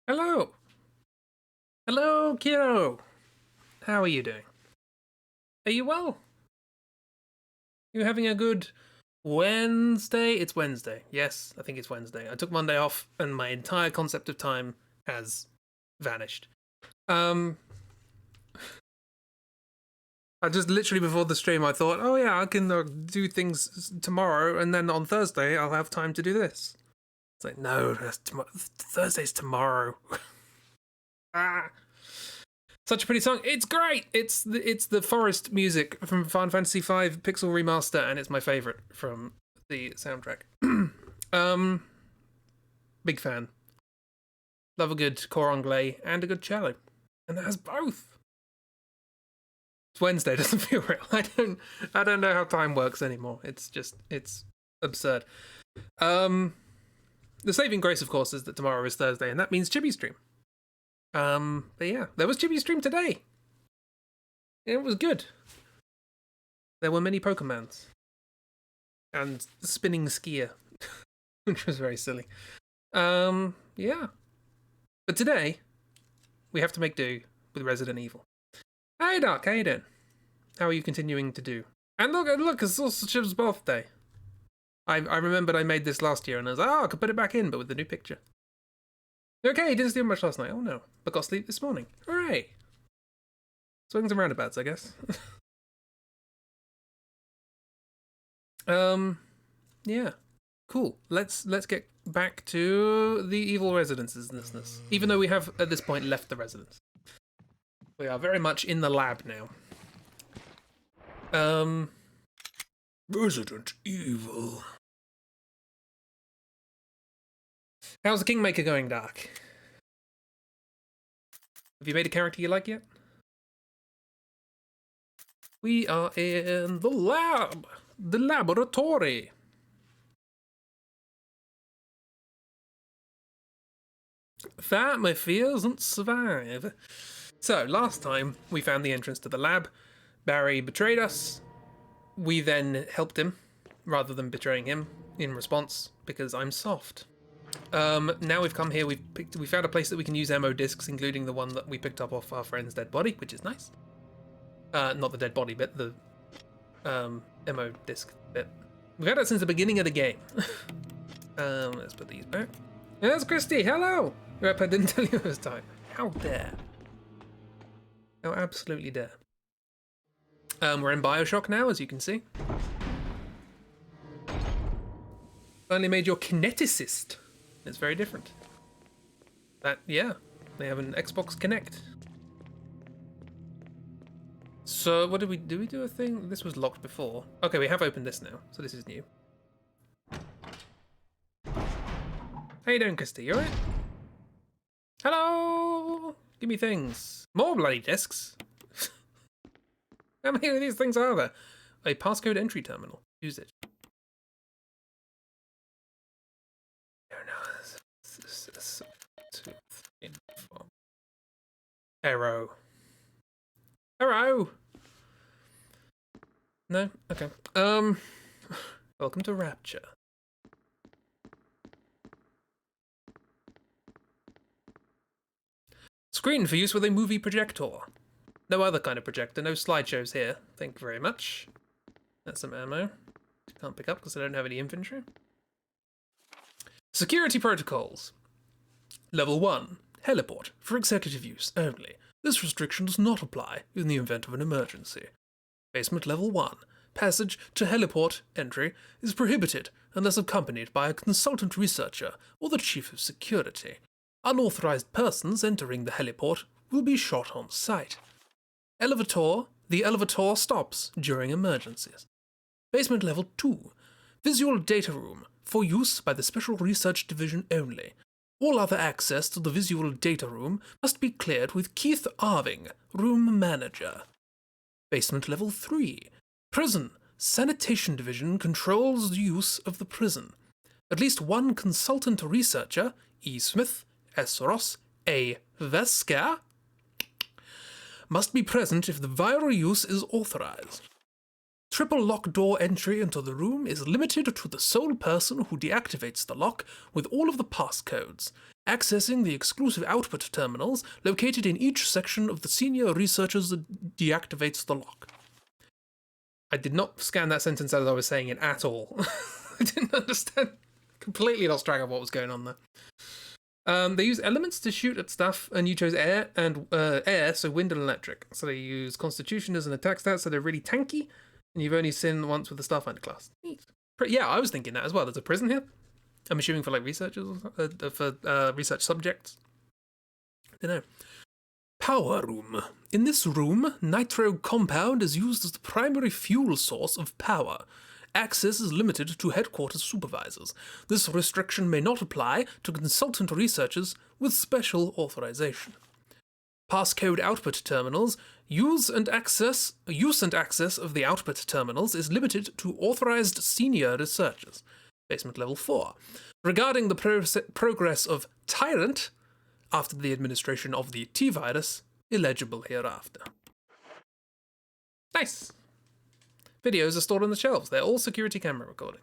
Hello. Hello, kiddo. How are you doing? Are you well? You having a good Wednesday? It's Wednesday. Yes, I think it's Wednesday. I took Monday off and my entire concept of time has vanished. Um I just literally before the stream I thought, "Oh yeah, I can do things tomorrow and then on Thursday I'll have time to do this." It's like, "No, Thursday's tomorrow." ah. Such a pretty song. It's great. It's the forest music from Final Fantasy V Pixel Remaster, and it's my favorite from the soundtrack. um, big fan. Love a good cor anglais and a good cello, and it has both. It's Wednesday. Doesn't feel real. I don't know how time works anymore. It's absurd. Um, the saving grace, of course, is that tomorrow is Thursday, and that means Chibi Stream. But yeah, there was Chibi Stream today. It was good. There were many Pokemons. And spinning skier, which was very silly. Yeah. But today, we have to make do with Resident Evil. Hey Doc, how you doing? How are you continuing to do? And look, it's also Chip's birthday. I remembered I made this last year and I was like, oh, I could put it back in, but with the new picture. Okay, didn't sleep much last night. Oh no. But got sleep this morning. Hooray. Swings and roundabouts, I guess. Yeah. Cool. Let's get back to the evil residences. Even though we have at this point left the residence. We are very much in the lab now. Resident Evil. How's the Kingmaker going, Dark? Have you made a character you like yet? We are in the lab. The laboratory. That, my fear, doesn't survive. So, last time we found the entrance to the lab. Barry betrayed us. We then helped him, rather than betraying him, in response, because I'm soft. Now we've come here, we found a place that we can use ammo discs, including the one that we picked up off our friend's dead body, which is nice. Not the dead body bit, the ammo disc bit. We've had it since the beginning of the game. Let's put these back. There's Christy, hello! Yep, I didn't tell you this time. How dare. How absolutely dare. We're in Bioshock now, as you can see. Finally made your kineticist. It's very different. Yeah, they have an Xbox Kinect. So, what did we do? We do a thing? This was locked before. Okay, we have opened this now, so this is new. How you doing, Christy? You alright? Hello! Give me things. More bloody discs. How many of these things are there? A passcode entry terminal. Use it. Arrow. Arrow! No? Okay. Welcome to Rapture. Screen for use with a movie projector. No other kind of projector, no slideshows here. Thank you very much. That's some ammo. Can't pick up because I don't have any infantry. Security protocols. Level 1. Heliport. For executive use only. This restriction does not apply in the event of an emergency. Basement Level 1. Passage to heliport entry is prohibited unless accompanied by a consultant researcher or the chief of security. Unauthorized persons entering the heliport will be shot on sight. Elevator. The elevator stops during emergencies. Basement Level 2. Visual data room for use by the Special Research Division only. All other access to the visual data room must be cleared with Keith Arving, room manager. Basement Level 3. Prison. Sanitation Division controls the use of the prison. At least one consultant researcher, E. Smith, S. Ross, A. Vesker, must be present if the viral use is authorized. Triple lock door entry into the room is limited to the sole person who deactivates the lock with all of the passcodes. Accessing the exclusive output terminals located in each section of the senior researchers deactivates the lock. I did not scan that sentence as I was saying it at all. I didn't understand. Completely lost track of what was going on there. They use elements to shoot at stuff, and you chose air, so wind and electric. So they use Constitution as an attack stat, so they're really tanky, and you've only seen once with the Starfinder class. Neat. Yeah, I was thinking that as well. There's a prison here. I'm assuming for like researchers, for research subjects. I don't know. Power room. In this room, nitro compound is used as the primary fuel source of power. Access is limited to headquarters supervisors. This restriction may not apply to consultant researchers with special authorization. Passcode output terminals. Use and access of the output terminals is limited to authorized senior researchers. Basement level 4. Regarding the progress of Tyrant, after the administration of the T-virus, illegible hereafter. Nice! Videos are stored on the shelves. They're all security camera recording.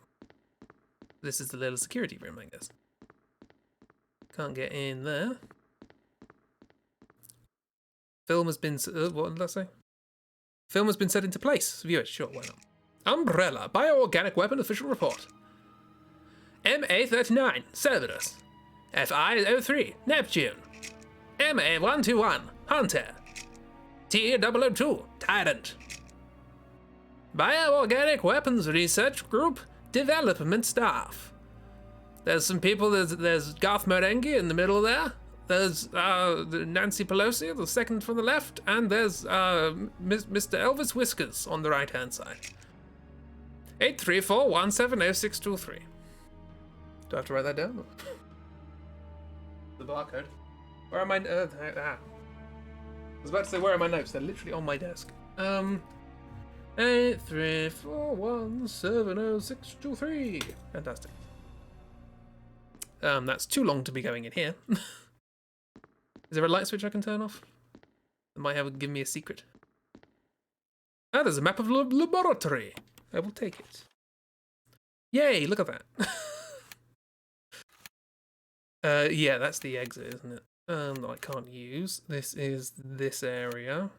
This is the little security room, I guess. Can't get in there. Film has been... what did I say? Film has been set into place. View it. Sure, why not? Umbrella. Bioorganic weapon official report. MA-39. Cerberus. FI-03. Neptune. MA-121. Hunter. T-002. Tyrant. Bioorganic Weapons Research Group Development Staff. There's some people, there's Garth Marenghi in the middle there. There's Nancy Pelosi, the second from the left, and there's Mr. Elvis Whiskers on the right-hand side. 834-170-623. Do I have to write that down? The barcode. Where are my... I was about to say, where are my notes? They're literally on my desk. 834-170-623. Fantastic. That's too long to be going in here. Is there a light switch I can turn off? That might give me a secret. Ah, there's a map of the laboratory. I will take it. Yay, look at that. Yeah, that's the exit, isn't it? That I can't use. This is this area.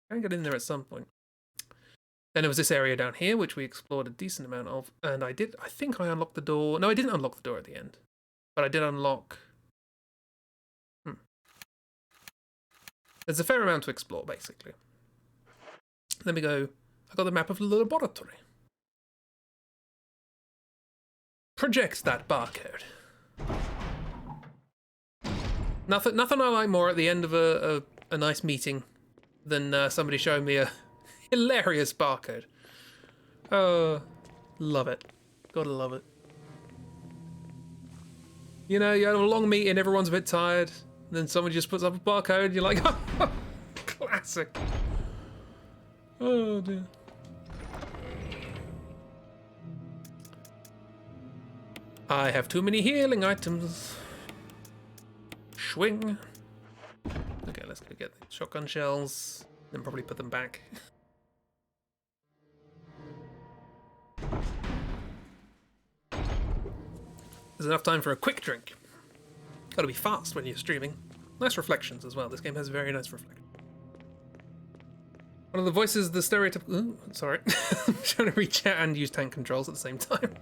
I can get in there at some point. Then there was this area down here, which we explored a decent amount of, and I think I unlocked the door. No, I didn't unlock the door at the end, but I did unlock... There's a fair amount to explore, basically. Let me go... I got the map of the laboratory. Project that barcode. Nothing I like more at the end of a nice meeting than somebody showing me a hilarious barcode. Oh, love it. Gotta love it. You know, you have a long meeting, everyone's a bit tired, and then someone just puts up a barcode, you're like, oh, classic. Oh dear. I have too many healing items. Swing. Okay, let's go get the shotgun shells, then probably put them back. There's enough time for a quick drink. Gotta be fast when you're streaming. Nice reflections as well. This game has very nice reflections. One of the voices, the stereotypical... Ooh, sorry. I'm trying to reach out and use tank controls at the same time.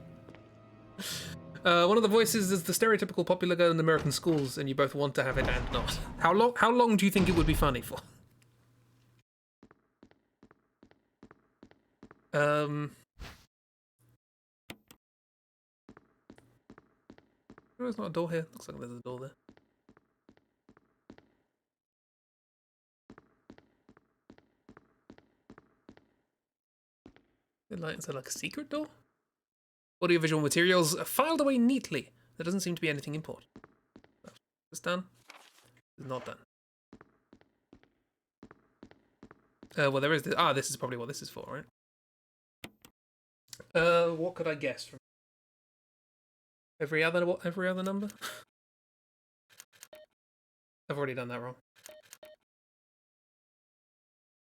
One of the voices is the stereotypical popular girl in American schools, and you both want to have it and not. How long do you think it would be funny for? There's not a door here. Looks like there's a door there. Is that like a secret door? Audiovisual materials are filed away neatly. There doesn't seem to be anything important. Is this done? It's not done. Well, there is this. Ah, this is probably what this is for, right? What could I guess from every other number? I've already done that wrong.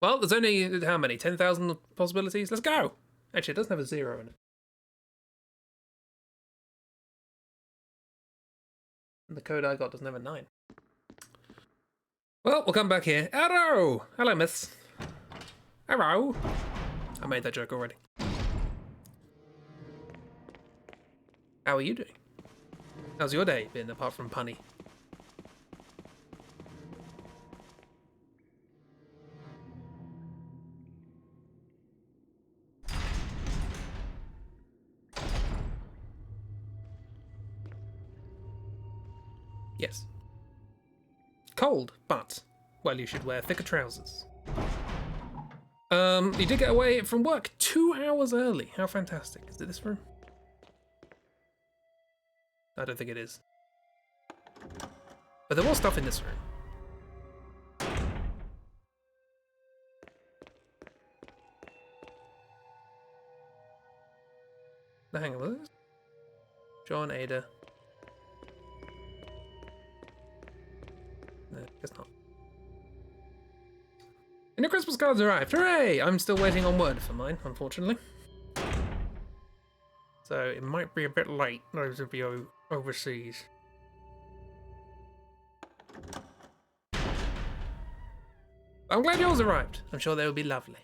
Well, there's only how many? 10,000 possibilities. Let's go. Actually, it doesn't have a 0 in it. And the code I got doesn't have a 9. Well, we'll come back here. Arrow! Hello, Myths. Arrow! I made that joke already. How are you doing? How's your day been, apart from punny? Yes. Cold, but, well, you should wear thicker trousers. You did get away from work 2 hours early. How fantastic. Is it this room? I don't think it is. But there was stuff in this room. Now, hang on, what is this? John, Ada. No, guess not. And your Christmas cards arrived. Hooray! I'm still waiting on word for mine, unfortunately. So it might be a bit late, those of you overseas. I'm glad yours arrived. I'm sure they will be lovely.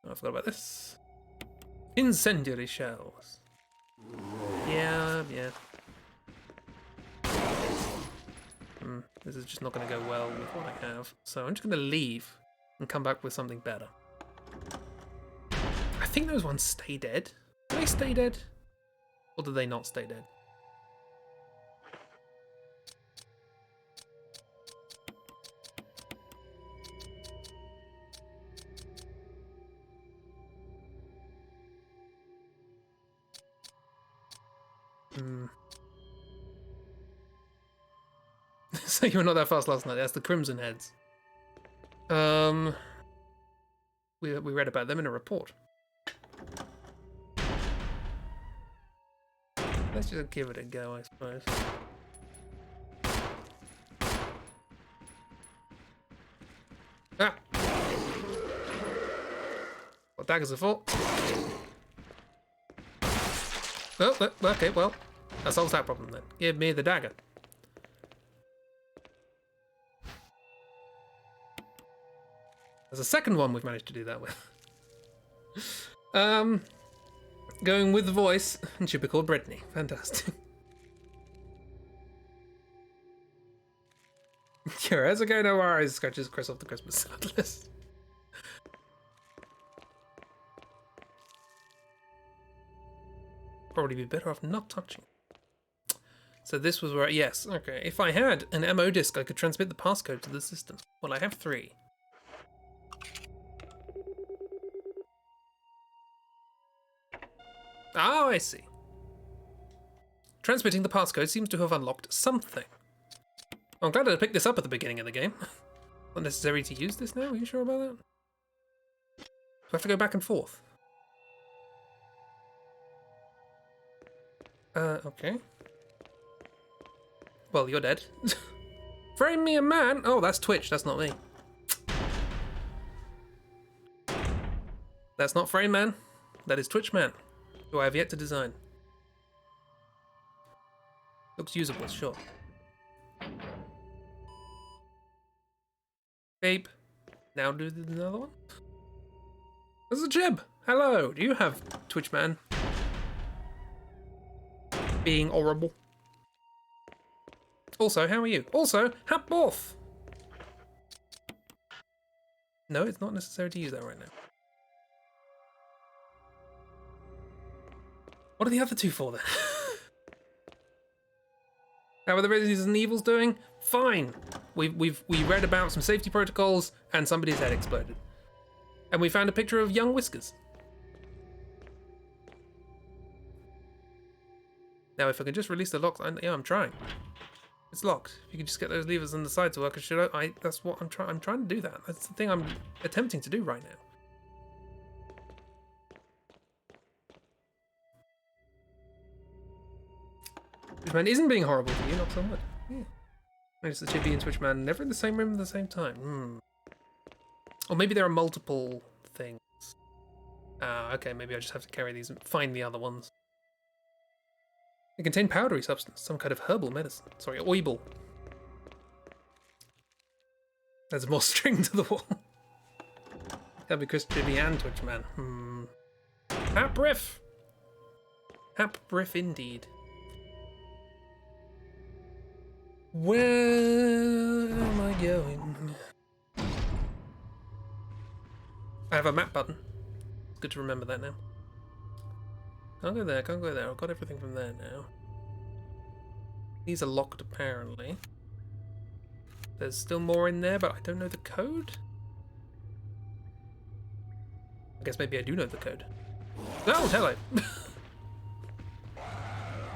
Oh, I forgot about this. Incendiary shells. Yeah. This is just not going to go well with what I have. So I'm just going to leave and come back with something better. I think those ones stay dead. Do they stay dead? Or do they not stay dead? So you were not that fast last night. That's the Crimson Heads. We read about them in a report. Let's just give it a go, I suppose. Ah! What daggers are for? Oh, okay, well, that solves that problem then. Give me the dagger. There's a second one we've managed to do that with. Going with the voice, and she'll be called Brittany. Fantastic. Sure, it's okay, no worries. Scratches Chris off the Christmas sad list. Probably be better off not touching. So this was where, yes, okay. If I had an MO disk, I could transmit the passcode to the system. Well, I have 3. Oh, I see. Transmitting the passcode seems to have unlocked something. I'm glad I picked this up at the beginning of the game. Not necessary to use this now, are you sure about that? Do I have to go back and forth? Okay. Well, you're dead. Frame me a man! Oh, that's Twitch, that's not me. That's not Frame Man. That is Twitch Man, who I have yet to design. Looks usable, sure. Babe. Now do another one? There's a Jib! Hello! Do you have Twitch Man? Being horrible. Also, how are you? Also, hap off! No, it's not necessary to use that right now. What are the other 2 for then? How are the Resident Evils doing? Fine. We read about some safety protocols and somebody's head exploded. And we found a picture of young Whiskers. Now if I can just release the locks, yeah, I'm trying. It's locked. If you can just get those levers on the side to work, that's what I'm trying to do that. That's the thing I'm attempting to do right now. Twitchman isn't being horrible to you, not so much. Yeah. Notice the Chippy and Twitchman never in the same room at the same time. Or maybe there are multiple things. Okay, maybe I just have to carry these and find the other ones. It contained powdery substance, some kind of herbal medicine. Sorry, oibel. There's more string to the wall. That'd be Chris Jimmy and Twitchman. Hapriff! Hapriff indeed. Where am I going? I have a map button. It's good to remember that now. Can't go there, can't go there. I've got everything from there now. These are locked apparently. There's still more in there, but I don't know the code. I guess maybe I do know the code. Oh, hello!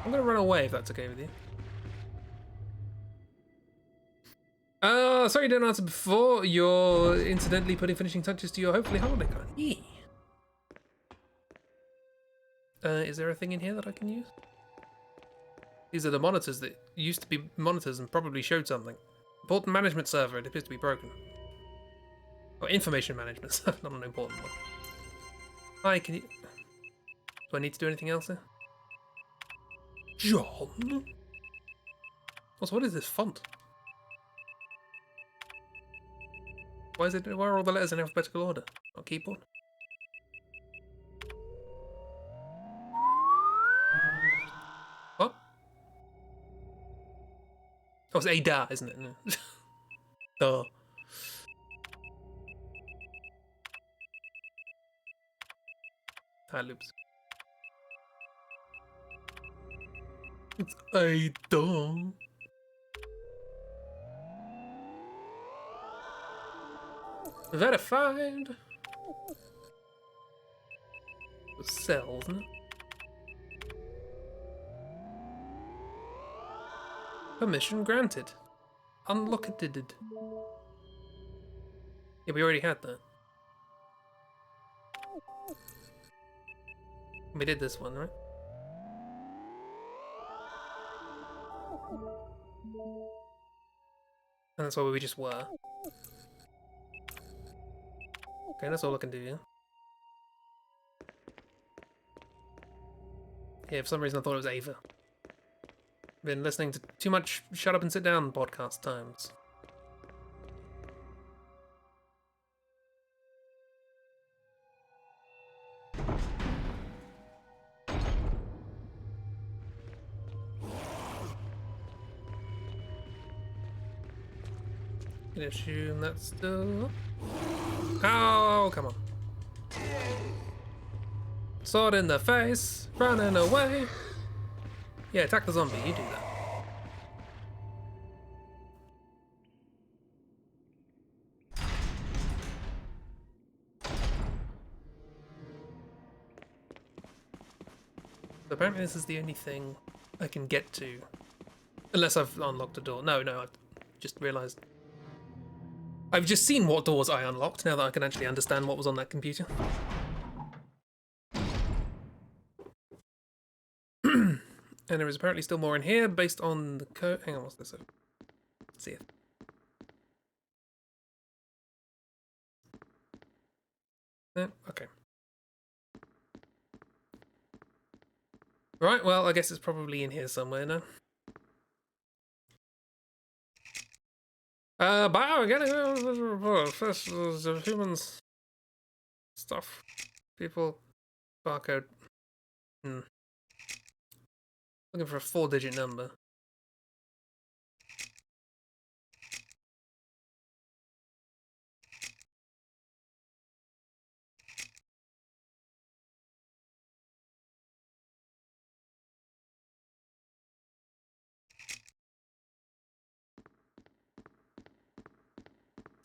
I'm gonna run away if that's okay with you. Sorry you didn't answer before. You're incidentally putting finishing touches to your hopefully holiday card. Yeah. Is there a thing in here that I can use? These are the monitors that used to be monitors and probably showed something. Important management server, it appears to be broken. Or information management server, not an important one. Hi, can you... Do I need to do anything else here? John? Also, what is this font? Why are all the letters in alphabetical order? On keyboard? What? Oh, it's Ada, isn't it? No. Duh. Time loops. It's Ada. Verified. Cells, isn't it? Permission granted. Unlocked. Yeah, we already had that. We did this one, right? And that's where we just were. Okay, that's all I can do, yeah? Yeah, for some reason I thought it was Ava. Been listening to too much Shut Up and Sit Down podcast times. Gonna assume that's still... Oh, come on. Sword in the face, running away. Yeah, attack the zombie, you do that. So apparently this is the only thing I can get to. Unless I've unlocked a door. No, I've just realised. I've just seen what doors I unlocked now that I can actually understand what was on that computer. And there is apparently still more in here based on the code. Hang on, what's this? Let's see it. Okay. Right, well, I guess it's probably in here somewhere now. Bioorganic first humans stuff. People barcode. Looking for a 4-digit number.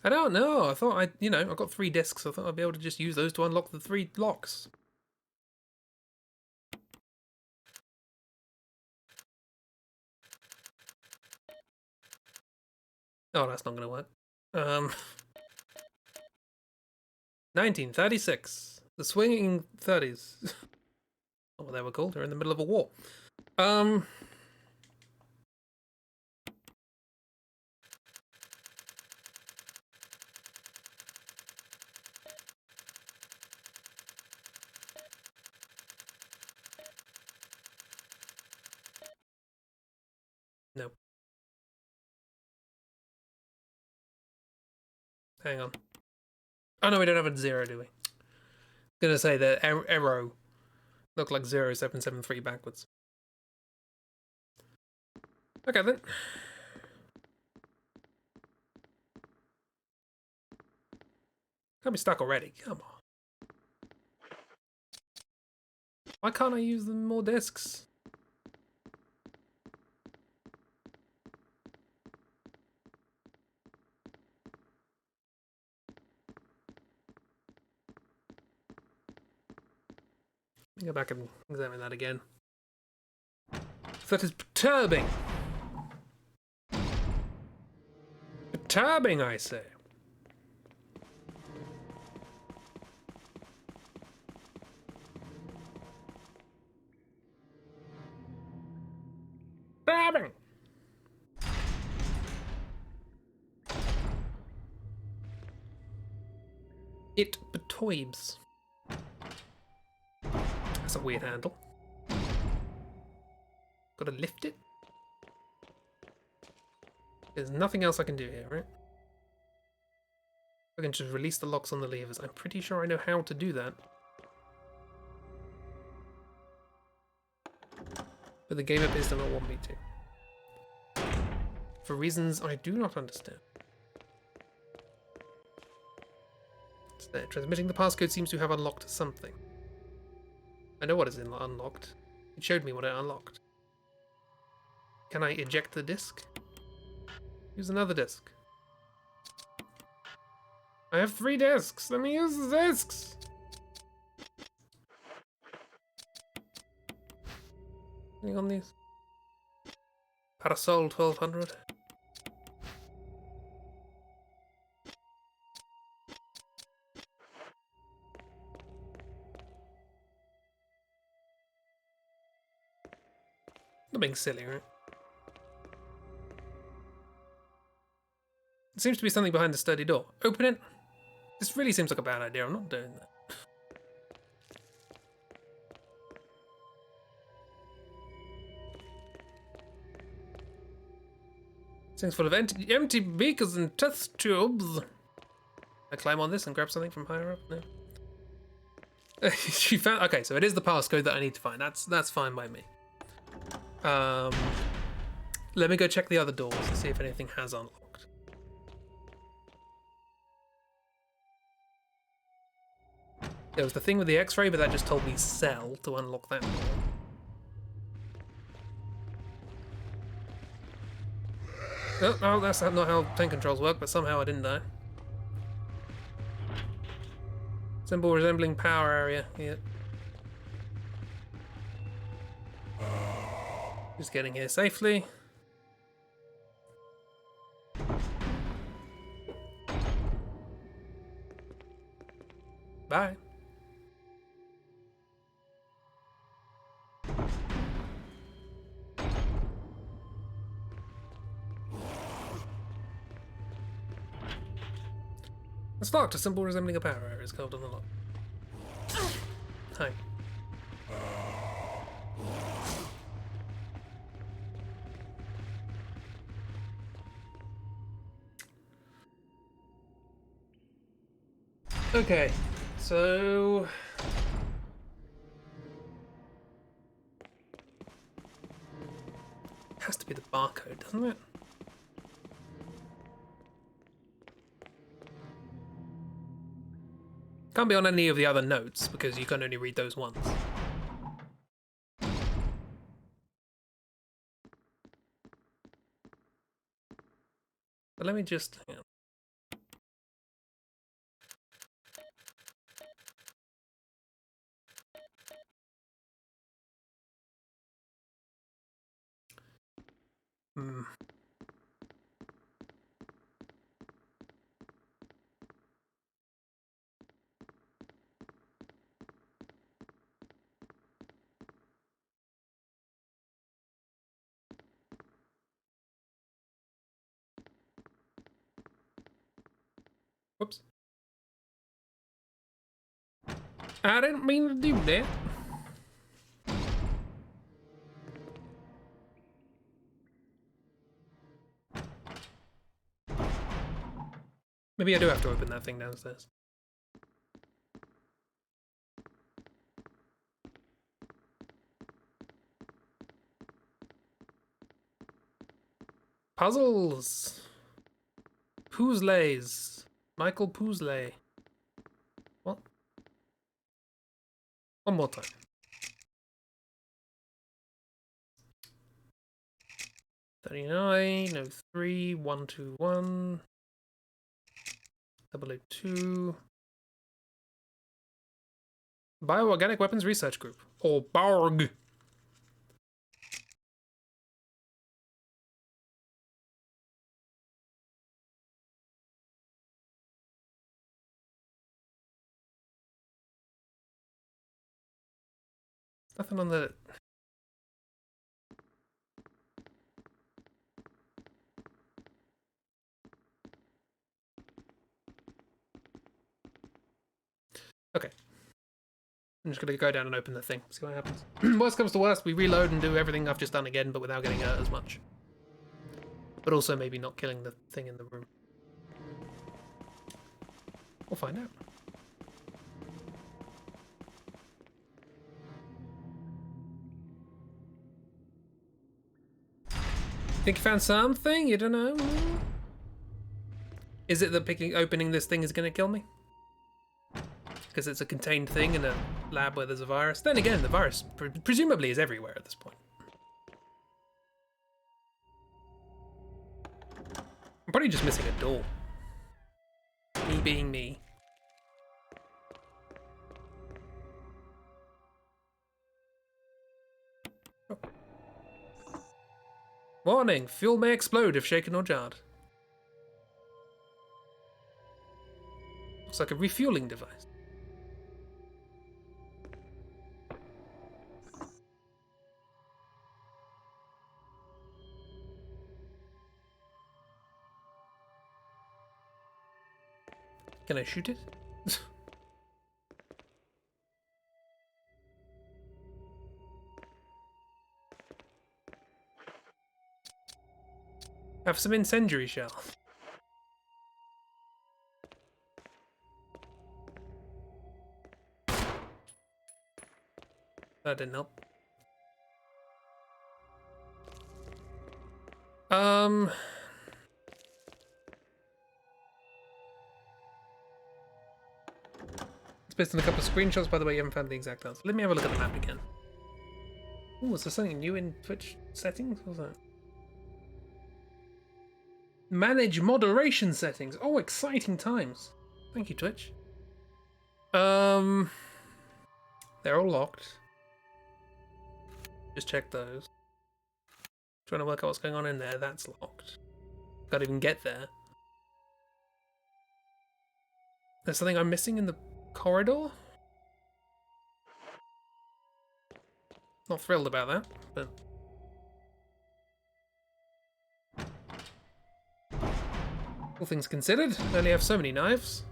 I don't know. I thought I've got 3 discs. I thought I'd be able to just use those to unlock the 3 locks. Oh, that's not going to work. 1936. The Swinging 30s. Oh, what they were called. They're in the middle of a war. Nope. Hang on. Oh no, we don't have a 0, do we? Gonna say the arrow looked like 0773 backwards. Okay then. Can't be stuck already. Come on. Why can't I use more discs? Let me go back and examine that again. That is perturbing. Perturbing, I say. Perturbing. It betoibes. That's a weird handle. Gotta lift it. There's nothing else I can do here, right? I can just release the locks on the levers. I'm pretty sure I know how to do that. But the game appears to not want me to. For reasons I do not understand. It's there. Transmitting the passcode seems to have unlocked something. I know what is unlocked. It showed me what it unlocked. Can I eject the disc? Use another disc. I have 3 discs. Let me use the discs. Anything on these? Parasol 1200. Not being silly, right? There seems to be something behind the sturdy door. Open it. This really seems like a bad idea. I'm not doing that. This thing's full of empty beakers and test tubes. I climb on this and grab something from higher up? No. She found. Okay, so it is the passcode that I need to find. That's fine by me. Let me go check the other doors and see if anything has unlocked. There was the thing with the X-ray, but that just told me sell to unlock that door. Oh, no, that's not how tank controls work, but somehow I didn't die. Symbol resembling power area, yeah. Just getting here safely. Bye. It's locked. A symbol resembling a power area is carved on the lock. Hi. Okay, so it has to be the barcode, doesn't it? Can't be on any of the other notes because you can only read those once. But let me just hang on. Whoops. I didn't mean to do that. Maybe I do have to open that thing downstairs. Puzzles! Poozleys. Michael Poozley. What? One more time. $39, 03, 121, 002. Bioorganic Weapons Research Group, or BARG. Nothing on the... Okay. I'm just gonna go down and open the thing, see what happens. Worst comes to worst, we reload and do everything I've just done again, but without getting hurt as much. But also maybe not killing the thing in the room. We'll find out. Think you found something? You don't know? Is it that opening this thing is gonna kill me? Because it's a contained thing in a lab where there's a virus? Then again, the virus presumably is everywhere at this point. I'm probably just missing a door. Me being me. Oh. Warning! Fuel may explode if shaken or jarred. Looks like a refueling device. Can I shoot it? Have some incendiary shell. That didn't help. It's based on a couple of screenshots, by the way. You haven't found the exact answer. Let me have a look at the map again. Oh, is there something new in Twitch settings? What's that? Manage moderation settings. Oh, exciting times. Thank you, Twitch. They're all locked. Just check those. Trying to work out what's going on in there. That's locked. Can't even get there. There's something I'm missing in the corridor? Not thrilled about that, but... all things considered, I only have so many knives.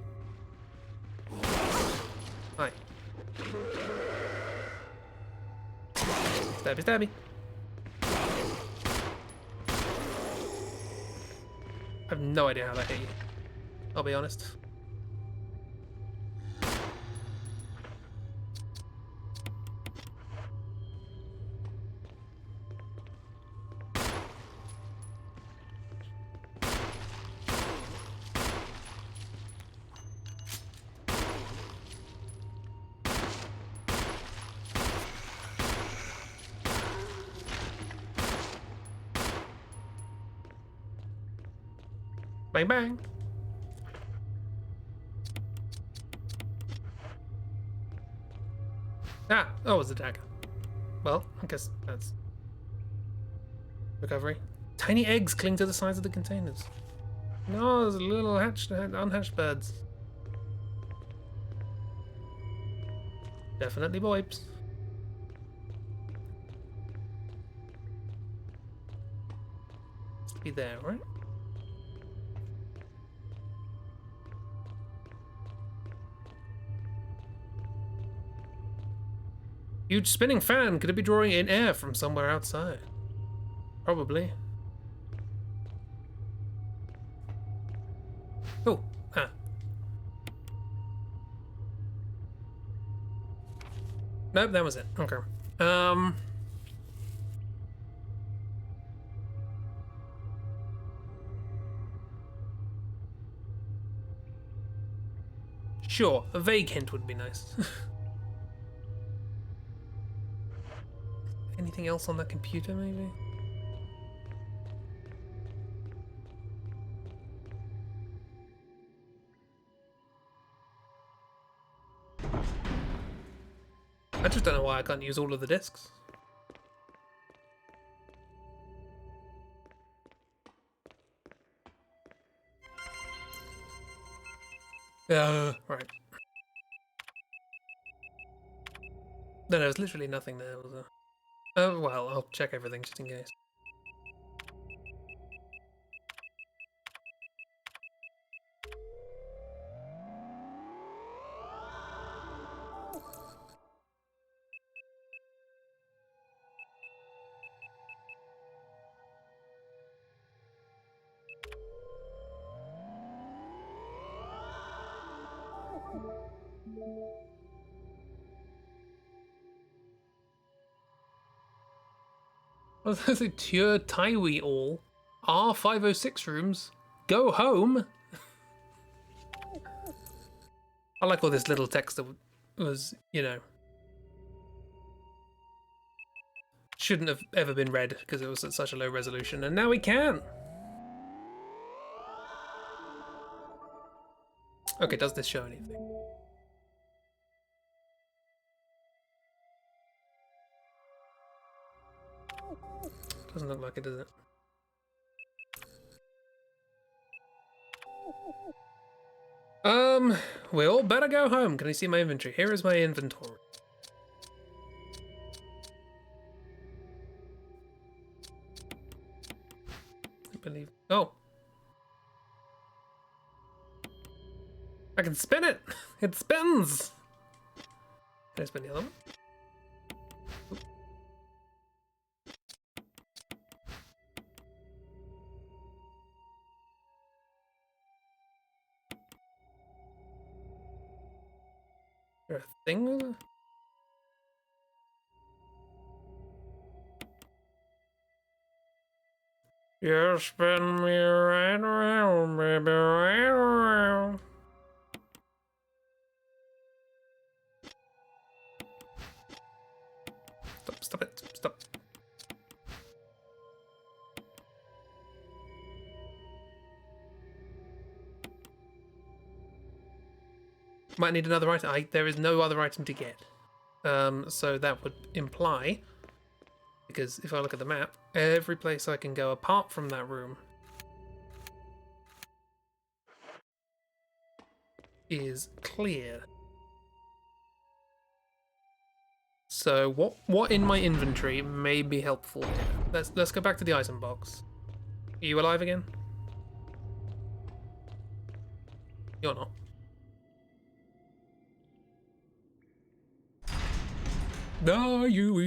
Hi. Stabby stabby. I have no idea how that hit you. I'll be honest. Bang bang. Ah, oh, it was a dagger. Well, I guess that's recovery. Tiny eggs cling to the sides of the containers. No, there's little unhatched birds. Definitely boys. Must be there, right? Huge spinning fan. Could it be drawing in air from somewhere outside? Probably. Oh, Nope, that was it. Okay. Sure, a vague hint would be nice. Anything else on that computer, maybe? I just don't know why I can't use all of the discs. Right. No, there's literally nothing there, was there? Oh, well, I'll check everything just in case. Oh, there's a Tue Taiwi all. R506 rooms. Go home! I like all this little text that was, you know, shouldn't have ever been read because it was at such a low resolution, and now we can! Okay, does this show anything? Doesn't look like it, does it? We all better go home. Can I see my inventory? Here is my inventory. I believe. Oh. I can spin it! It spins! Can I spin the other one? Is there a thing with it? You spin me right around, baby, right around. Stop it, stop. Might need another item. There is no other item to get. So that would imply, because if I look at the map, every place I can go apart from that room is clear. So what in my inventory may be helpful here? Let's go back to the item box. Are you alive again? You're not. Are you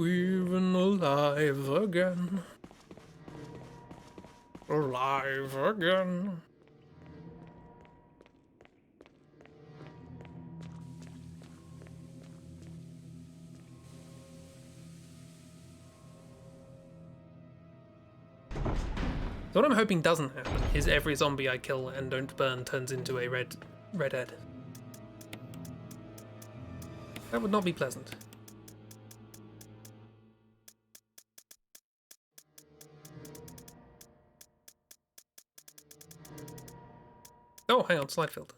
even alive again? Alive again. So what I'm hoping doesn't happen is every zombie I kill and don't burn turns into a redhead. That would not be pleasant. Oh, hang on, slide filter.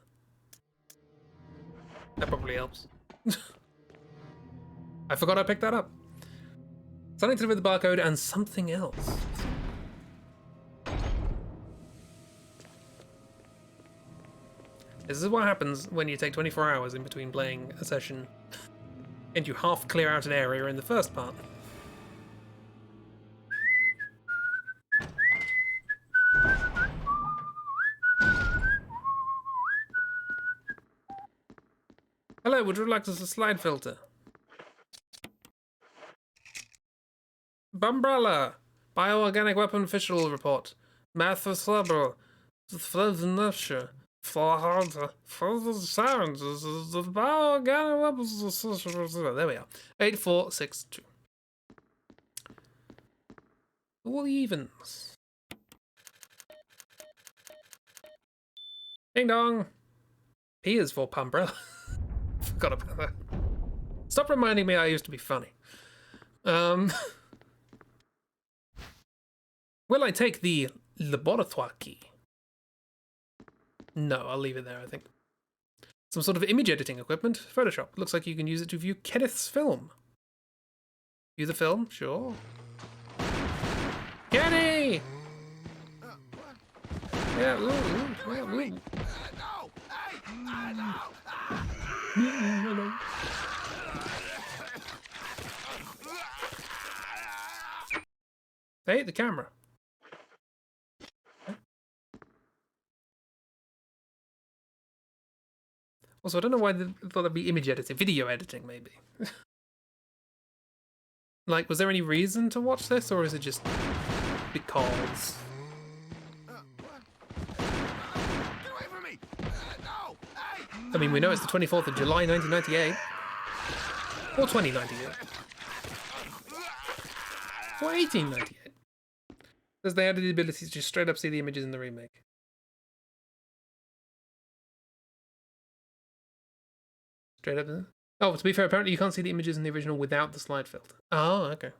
That probably helps. I forgot I picked that up. Something to do with the barcode and something else. This is what happens when you take 24 hours in between playing a session and you half clear out an area in the first part. Hello, would you like us a slide filter? Bumbrella! Bioorganic weapon official report. Math for Slubber. Flood inertia. for the sounds. The power there we are. 8462. All evens. Ding dong. P is for Pumbrella. Forgot about that. Stop reminding me I used to be funny. Will I take the laboratoire key? No, I'll leave it there, I think. Some sort of image editing equipment. Photoshop. Looks like you can use it to view Kenneth's film. View the film? Sure. Kenny! Yeah, ooh. No. Hey, the camera. Also, I don't know why they thought that'd be image editing. Video editing, maybe. Like, was there any reason to watch this, or is it just because? I mean, we know it's the 24th of July, 1998. Or 2098. Or 1898. Because they added the ability to just straight up see the images in the remake. Straight up. Oh, to be fair, apparently you can't see the images in the original without the slide filter. Oh, okay.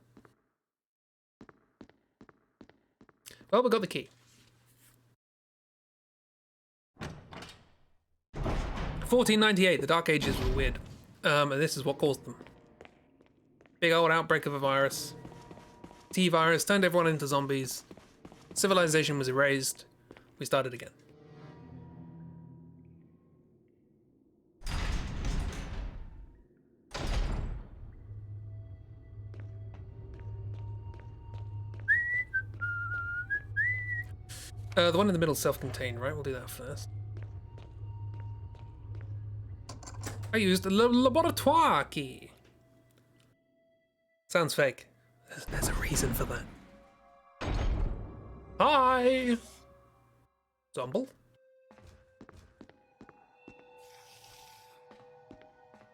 Well, we got the key. 1498, the Dark Ages were weird. And this is what caused them. Big old outbreak of a virus. T-virus turned everyone into zombies. Civilization was erased. We started again. The one in the middle is self-contained, right? We'll do that first. I used the laboratoire key. Sounds fake. There's a reason for that. Hi! Zomble?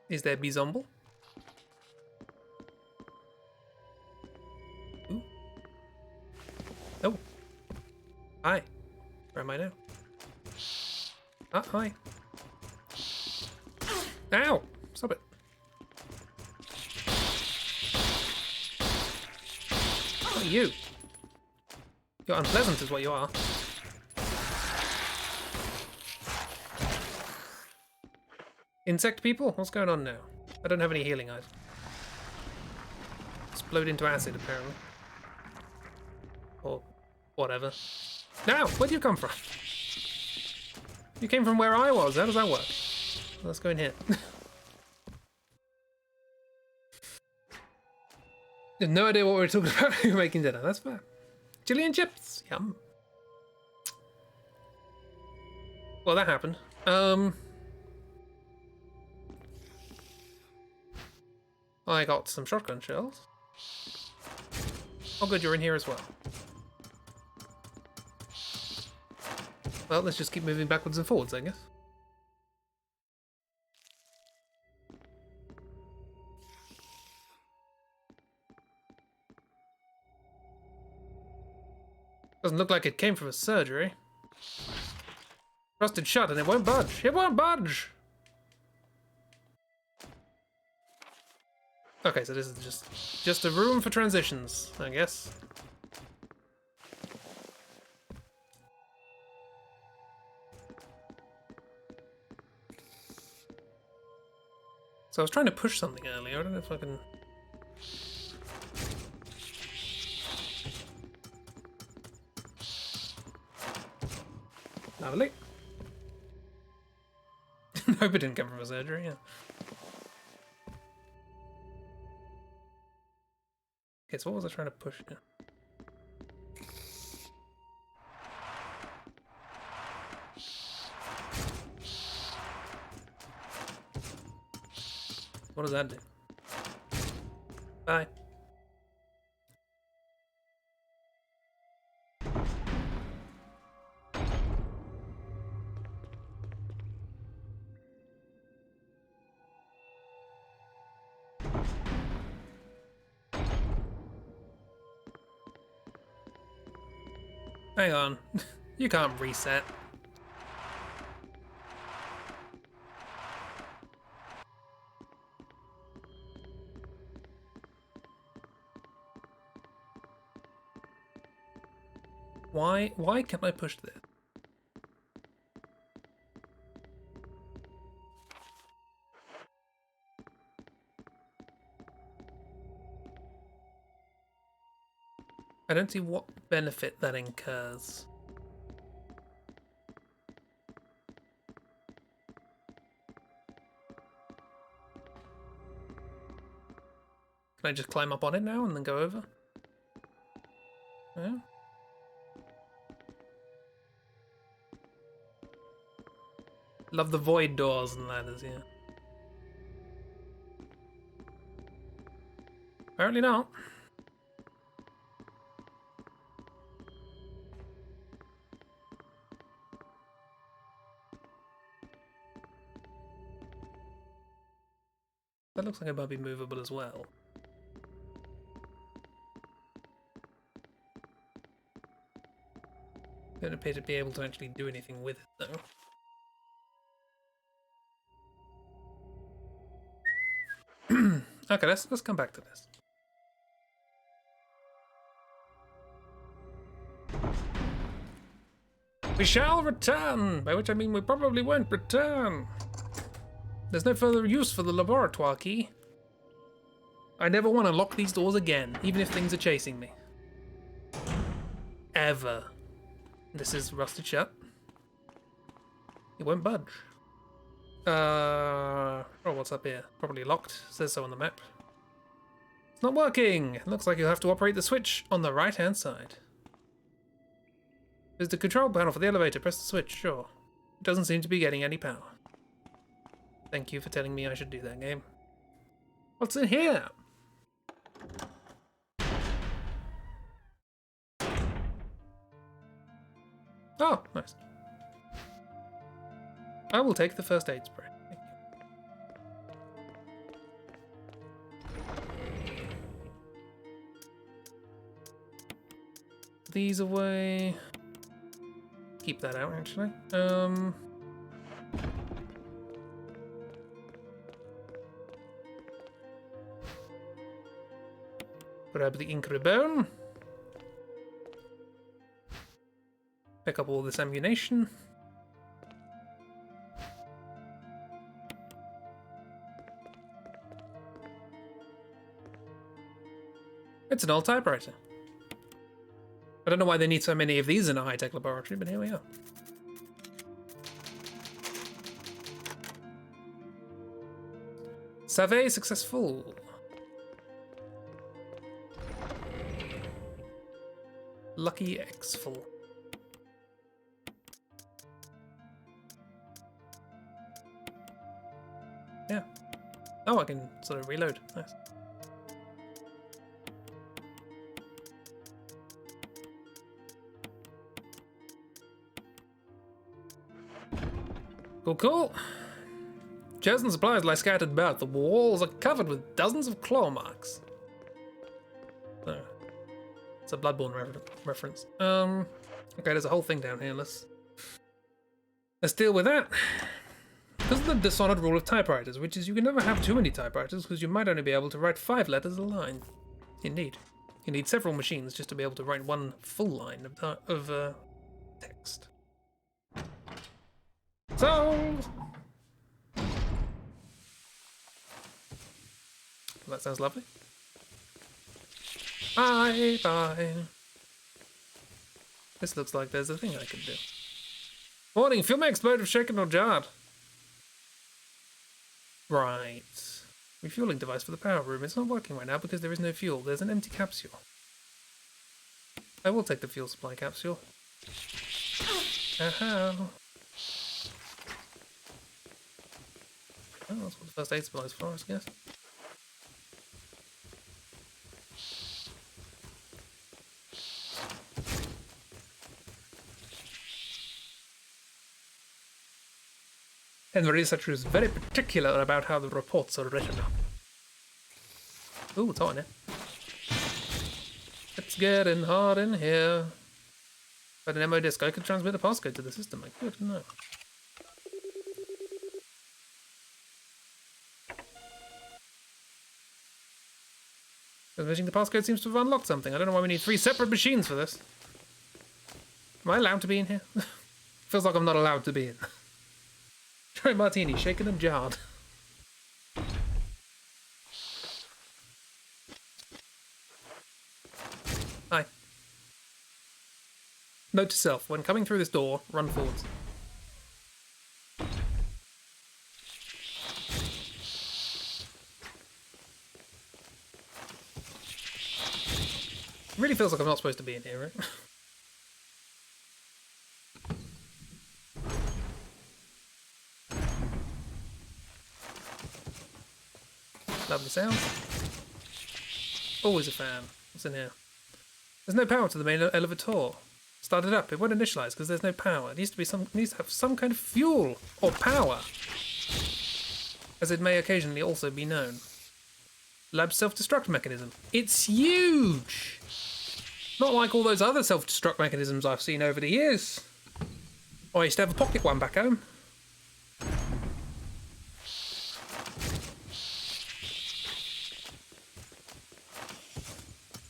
Is there be Zomble? Ooh. Oh. Hi. Where am I now? Ah, hi. Ow! Stop it. What are you? You're unpleasant is what you are. Insect people? What's going on now? I don't have any healing items. Explode into acid, apparently. Or whatever. Now, where do you come from? You came from where I was. How does that work? Let's go in here. I have no idea what we were talking about. We were making dinner. That's fair. Chili and chips. Yum. Well, that happened. I got some shotgun shells. Oh, good, you're in here as well. Well, let's just keep moving backwards and forwards, I guess. Doesn't look like it came from a surgery. Rusted shut and it won't budge. It won't budge! Okay, so this is just a room for transitions, I guess. So I was trying to push something earlier. I don't know if I can... Lovely. Hope it didn't come from a surgery, yeah. Okay, so what was I trying to push now? What does that do? Bye. Hang on. You can't reset. Why can't I push this? I don't see what benefit that incurs. Can I just climb up on it now and then go over? Yeah. Love the void doors and ladders, yeah. Apparently not. That looks like it might be movable as well. Don't appear to be able to actually do anything with it, though. Okay, let's come back to this. We shall return! By which I mean we probably won't return. There's no further use for the laboratory key. I never want to lock these doors again, even if things are chasing me. Ever. This is rusted shut. It won't budge. Oh, what's up here? Probably locked. Says so on the map. It's not working! Looks like you'll have to operate the switch on the right-hand side. There's the control panel for the elevator. Press the switch, sure. It doesn't seem to be getting any power. Thank you for telling me I should do that, game. What's in here? Oh, nice. I will take the first aid spray. Thank you. These away. Keep that out, actually. Grab the Inca bone. Pick up all this ammunition. It's an old typewriter. I don't know why they need so many of these in a high-tech laboratory, but here we are. Survey successful. Lucky X-full. Yeah. Oh, I can sort of reload. Nice. Cool. Chosen supplies lie scattered about. The walls are covered with dozens of claw marks. Oh. It's a Bloodborne reference. Okay, there's a whole thing down here. Let's deal with that. Because of the dishonored rule of typewriters, which is you can never have too many typewriters because you might only be able to write 5 letters a line. Indeed. You need several machines just to be able to write one full line of text. So that sounds lovely. Bye. This looks like there's a thing I could do. Warning, fuel may explode if shaken or jarred. Right. Refueling device for the power room. It's not working right now because there is no fuel. There's an empty capsule. I will take the fuel supply capsule. Aha. Oh, that's what the first aid supply is for, I guess. And the researcher is very particular about how the reports are written up. Ooh, it's hot in here. It's getting hot in here. But an MO disk, I could transmit a passcode to the system. I could, no. Transmitting the passcode seems to have unlocked something. I don't know why we need 3 separate machines for this. Am I allowed to be in here? Feels like I'm not allowed to be in. Try martini, shaken and jarred. Hi. Note to self, when coming through this door, run forwards. Really feels like I'm not supposed to be in here, right? Lovely sound. Always a fan. What's in here? There's no power to the main elevator. Start it up. It won't initialize because there's no power. It needs to have some kind of fuel or power, as it may occasionally also be known. Lab self-destruct mechanism. It's huge. Not like all those other self-destruct mechanisms I've seen over the years. Oh, I used to have a pocket one back home.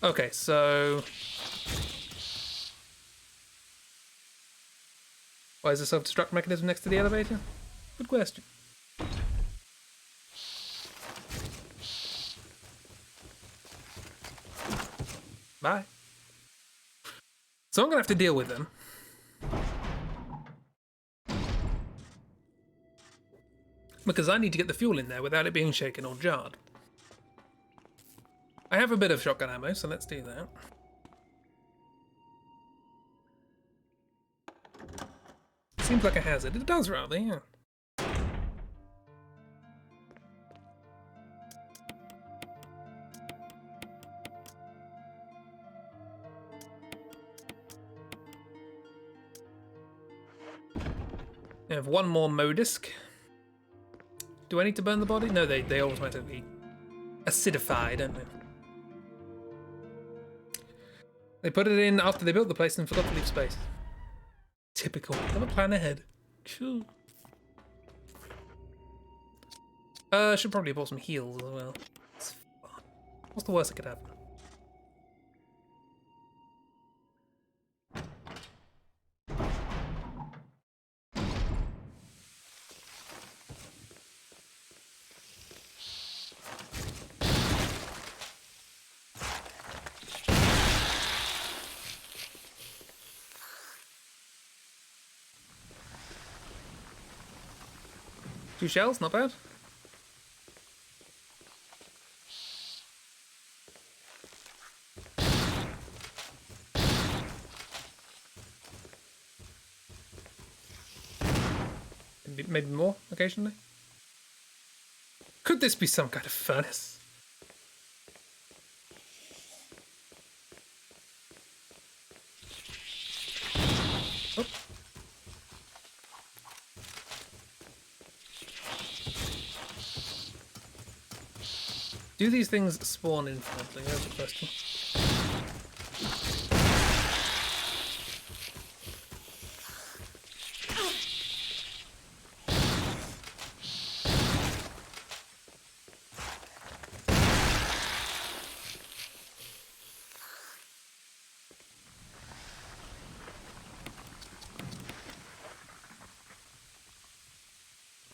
Okay, so... why is the self-destruct mechanism next to the elevator? Good question. Bye. So I'm going to have to deal with them. Because I need to get the fuel in there without it being shaken or jarred. I have a bit of shotgun ammo, so let's do that. Seems like a hazard. It does rather, yeah. I have one more Modisk. Do I need to burn the body? No, they automatically acidify, don't they? They put it in after they built the place and forgot to leave space. Typical. Never plan ahead. Cool. Should probably bought some heals as well. It's fun. What's the worst that could happen? Two shells, not bad. Maybe more occasionally. Could this be some kind of furnace? Oh. Do these things spawn infinitely? That's the question.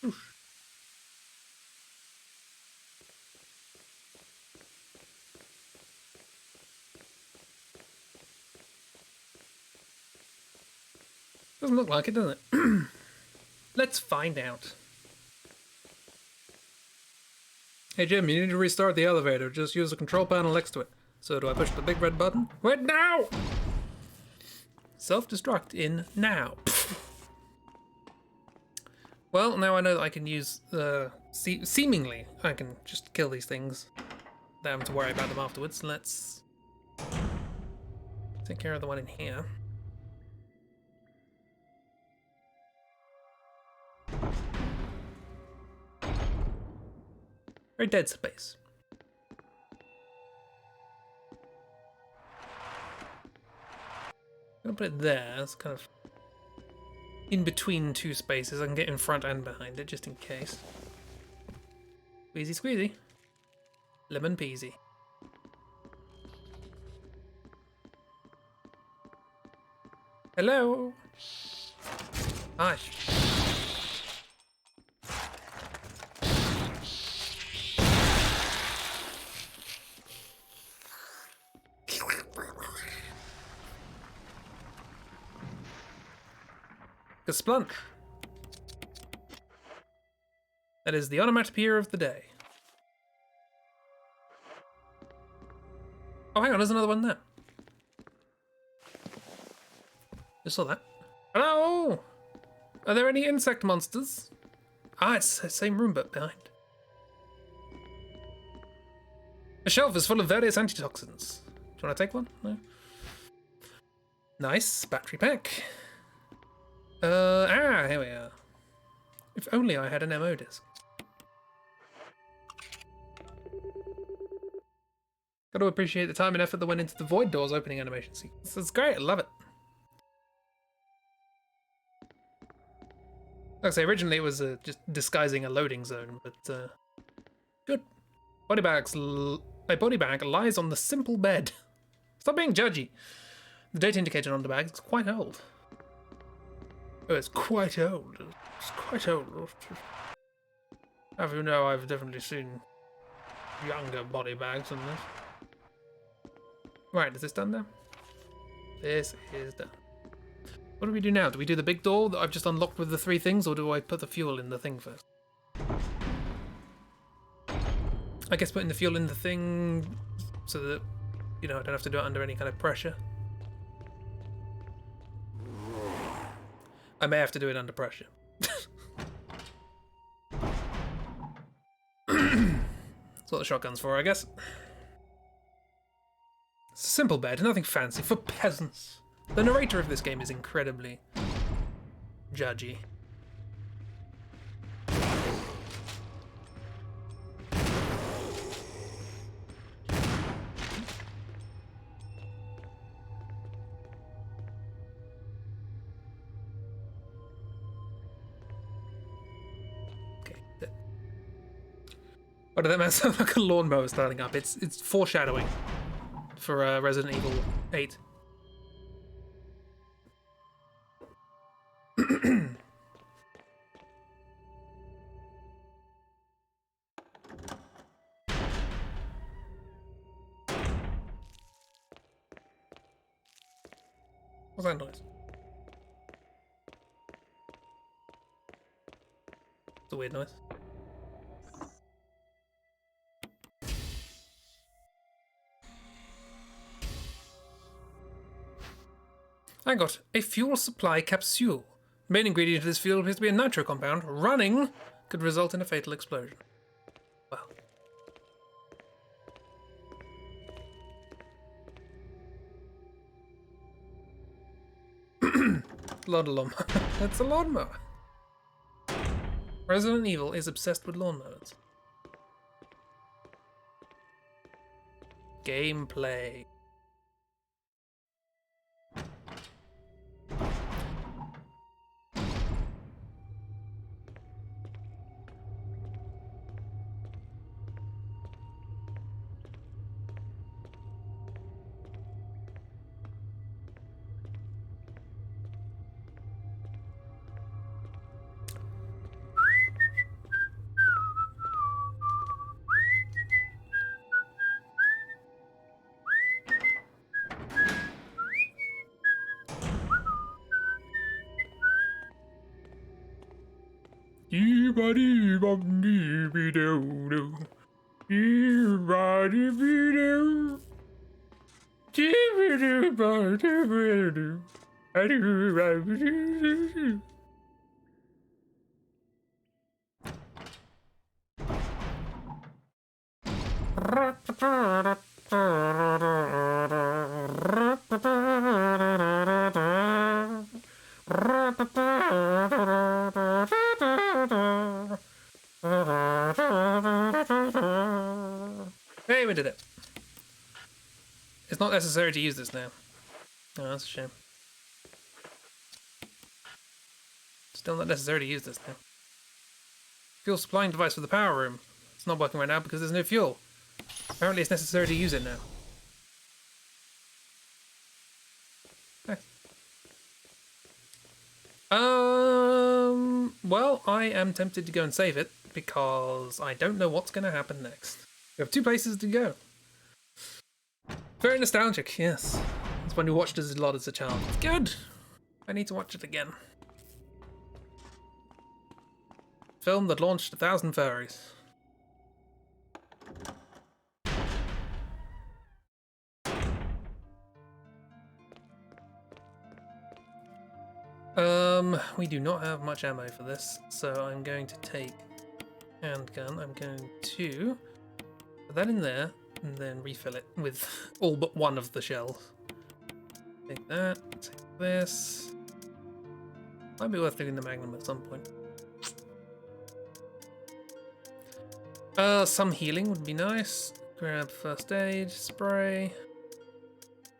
Oof. Doesn't look like it, does it? Let's find out. Hey Jim, you need to restart the elevator. Just use the control panel next to it. So do I push the big red button? Wait, now! Self-destruct in now. Well, now I know that I can use, seemingly, I can just kill these things. Don't have to worry about them afterwards. Let's take care of the one in here. Very dead space. I'm gonna put it there. It's kind of in between two spaces. I can get in front and behind it just in case. Squeezy squeezy. Lemon peasy. Hello. Hi. Splunk. That is the onomatopoeia of the day. Oh, hang on, there's another one there. Just saw that. Hello! Are there any insect monsters? Ah, it's the same room but behind. The shelf is full of various antitoxins. Do you want to take one? No? Nice. Battery pack. Here we are. If only I had an MO disc. Got to appreciate the time and effort that went into the Void Doors opening animation sequence. It's great, I love it. Like I say, originally it was just disguising a loading zone, but good. My body bag lies on the simple bed. Stop being judgy. The date indicator on the bag is quite old. Oh, it's quite old. It's quite old. Have you know, I've definitely seen younger body bags than this. Right, is this done now? This is done. What do we do now? Do we do the big door that I've just unlocked with the 3 things, or do I put the fuel in the thing first? I guess putting the fuel in the thing so that, you know, I don't have to do it under any kind of pressure. I may have to do it under pressure. That's what the shotgun's for, I guess. It's a simple bed, nothing fancy, for peasants. The narrator of this game is incredibly judgy. What did that man sound like a lawnmower starting up? It's foreshadowing for Resident Evil 8. What's that noise? It's a weird noise. I got a fuel supply capsule. The main ingredient of this fuel appears to be a nitro compound. Running could result in a fatal explosion. Well. Lawnmower. That's a lawnmower. Resident Evil is obsessed with lawnmowers. Gameplay. Hey, we did it. It's not necessary to use this now. Oh, that's a shame. Still not necessary to use this now. Fuel supplying device for the power room. It's not working right now because there's no fuel. Apparently it's necessary to use it now. Okay. Well, I am tempted to go and save it because I don't know what's going to happen next. We have 2 places to go. Very nostalgic, yes. It's one you watched as a lot as a child. It's good. I need to watch it again. Film that launched 1,000 furries. We do not have much ammo for this, so I'm going to take handgun. I'm going to put that in there and then refill it with all but one of the shells. Take that, take this. Might be worth doing the Magnum at some point. Some healing would be nice. Grab first aid, spray.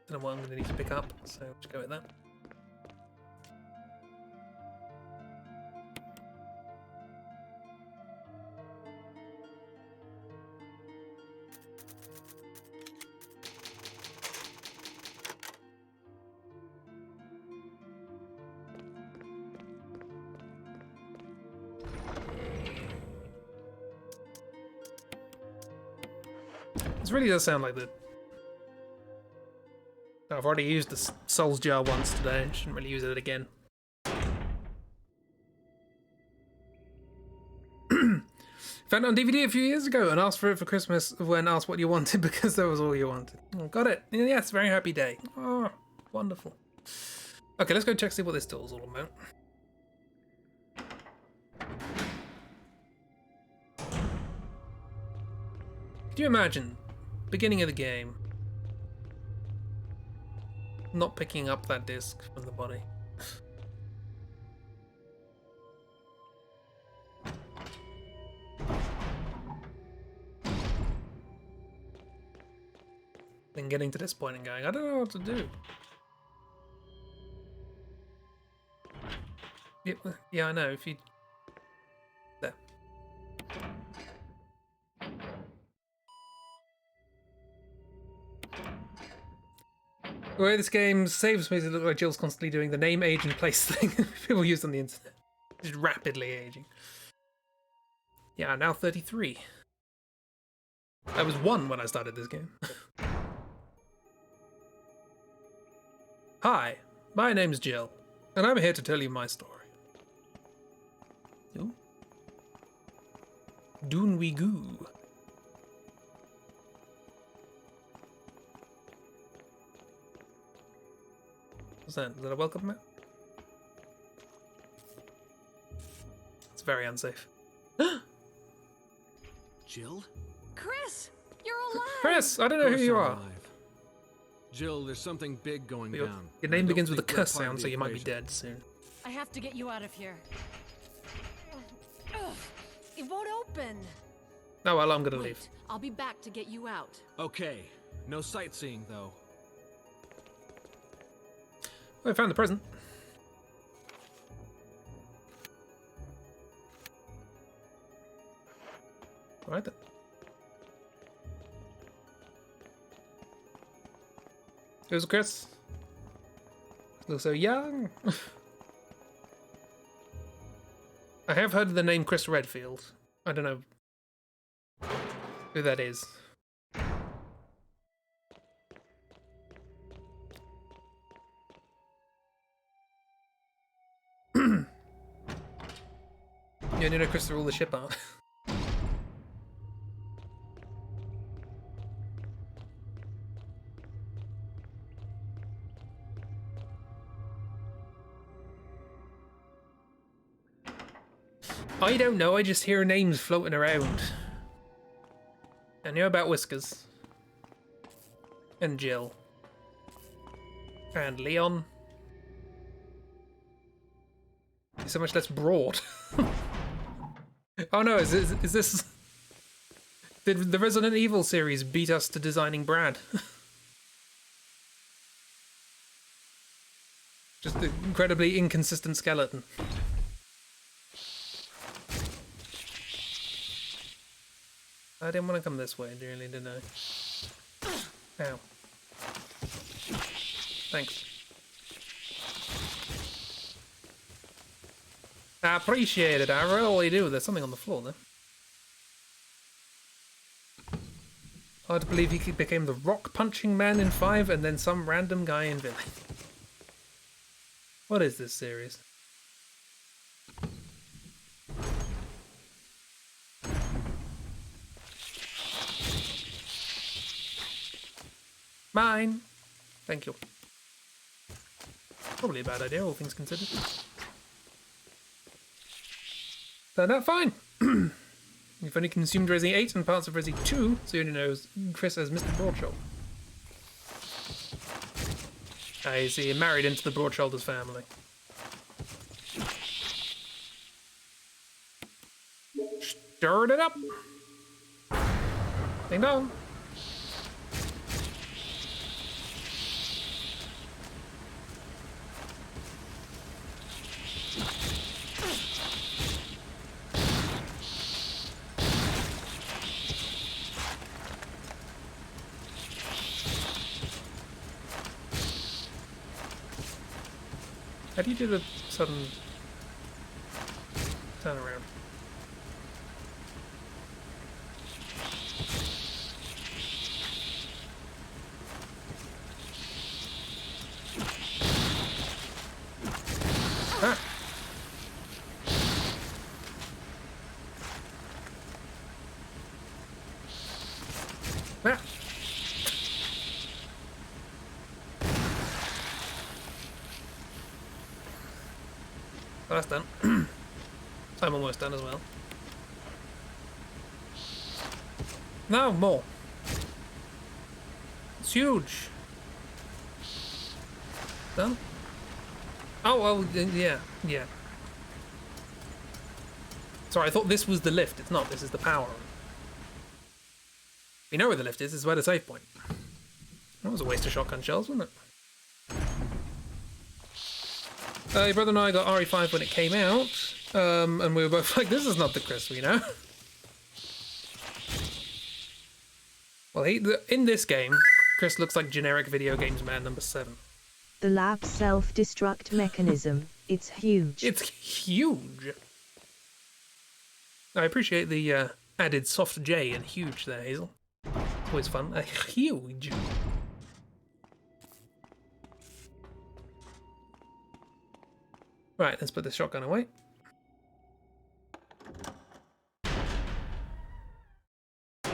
Don't know what I'm going to need to pick up, so let's go with that. This really does sound like the... I've already used the Souls jar once today. Shouldn't really use it again. Found it on DVD a few years ago and asked for it for Christmas when asked what you wanted because that was all you wanted. Oh, got it. Yes, very happy day. Oh, wonderful. Okay, let's go check see what this door's all about. Could you imagine, beginning of the game, not picking up that disc from the body? Then getting to this point and going, I don't know what to do. Yeah, I know, if you... There. The way this game saves makes it look like Jill's constantly doing the name, age, and place thing people use on the internet. Just rapidly aging. Yeah, I'm now 33. I was 1 when I started this game. Hi, my name's Jill, and I'm here to tell you my story. Ooh. Doon we goo. What's that? Is that a welcome mat? It's very unsafe. Jill? Chris, you're alive! Chris, I don't know who you are. Jill, there's something big going down. Your name begins with a cuss sound, so you might be dead soon. I have to get you out of here. Ugh, it won't open. Oh well, I'm gonna Wait, leave. I'll be back to get you out. Okay, no sightseeing though. Oh, I found the present. Right then. Who's Chris? Looks so young. I have heard of the name Chris Redfield. I don't know who that is. You only know Chris through all the ship art. I don't know, I just hear names floating around. I know about Whiskers. And Jill. And Leon. He's so much less broad. Oh no, is this... Did the Resident Evil series beat us to designing Brad? Just the incredibly inconsistent skeleton. I didn't want to come this way, really, didn't I? Ow. Thanks. I appreciate it, I really do. There's something on the floor there. Hard to believe he became the rock punching man in 5 and then some random guy in Village. What is this series? Mine! Thank you. Probably a bad idea, all things considered. Turned out fine! You've only consumed Resi 8 and parts of Resi 2, so you only know Chris as Mr. Broadshoulder. I see, he married into the Broadshoulders family. Stirred it up! Ding dong! How do you do the sudden turn around? Ah! Ah! Well, that's done. I'm almost done as well. No, more. It's huge. Done? Oh, well, yeah, yeah. Sorry, I thought this was the lift. It's not. This is the power room. You know where the lift is. This is where the save point. That was a waste of shotgun shells, wasn't it? Your brother and I got RE5 when it came out, and we were both like, this is not the Chris we know. Well, in this game, Chris looks like generic video games man number 7. The lab self-destruct mechanism, it's huge. It's huge! I appreciate the added soft J and huge there, Hazel. It's always fun. Huge! Right, let's put this shotgun away. I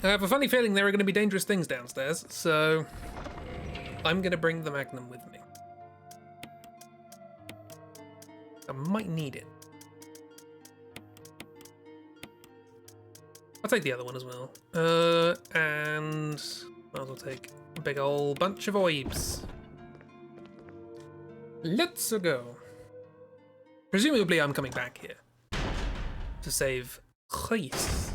have a funny feeling there are going to be dangerous things downstairs, so I'm going to bring the Magnum with me. I might need it. I'll take the other one as well. And might as well take a big old bunch of oibs. Let's go. Presumably I'm coming back here to save Chris.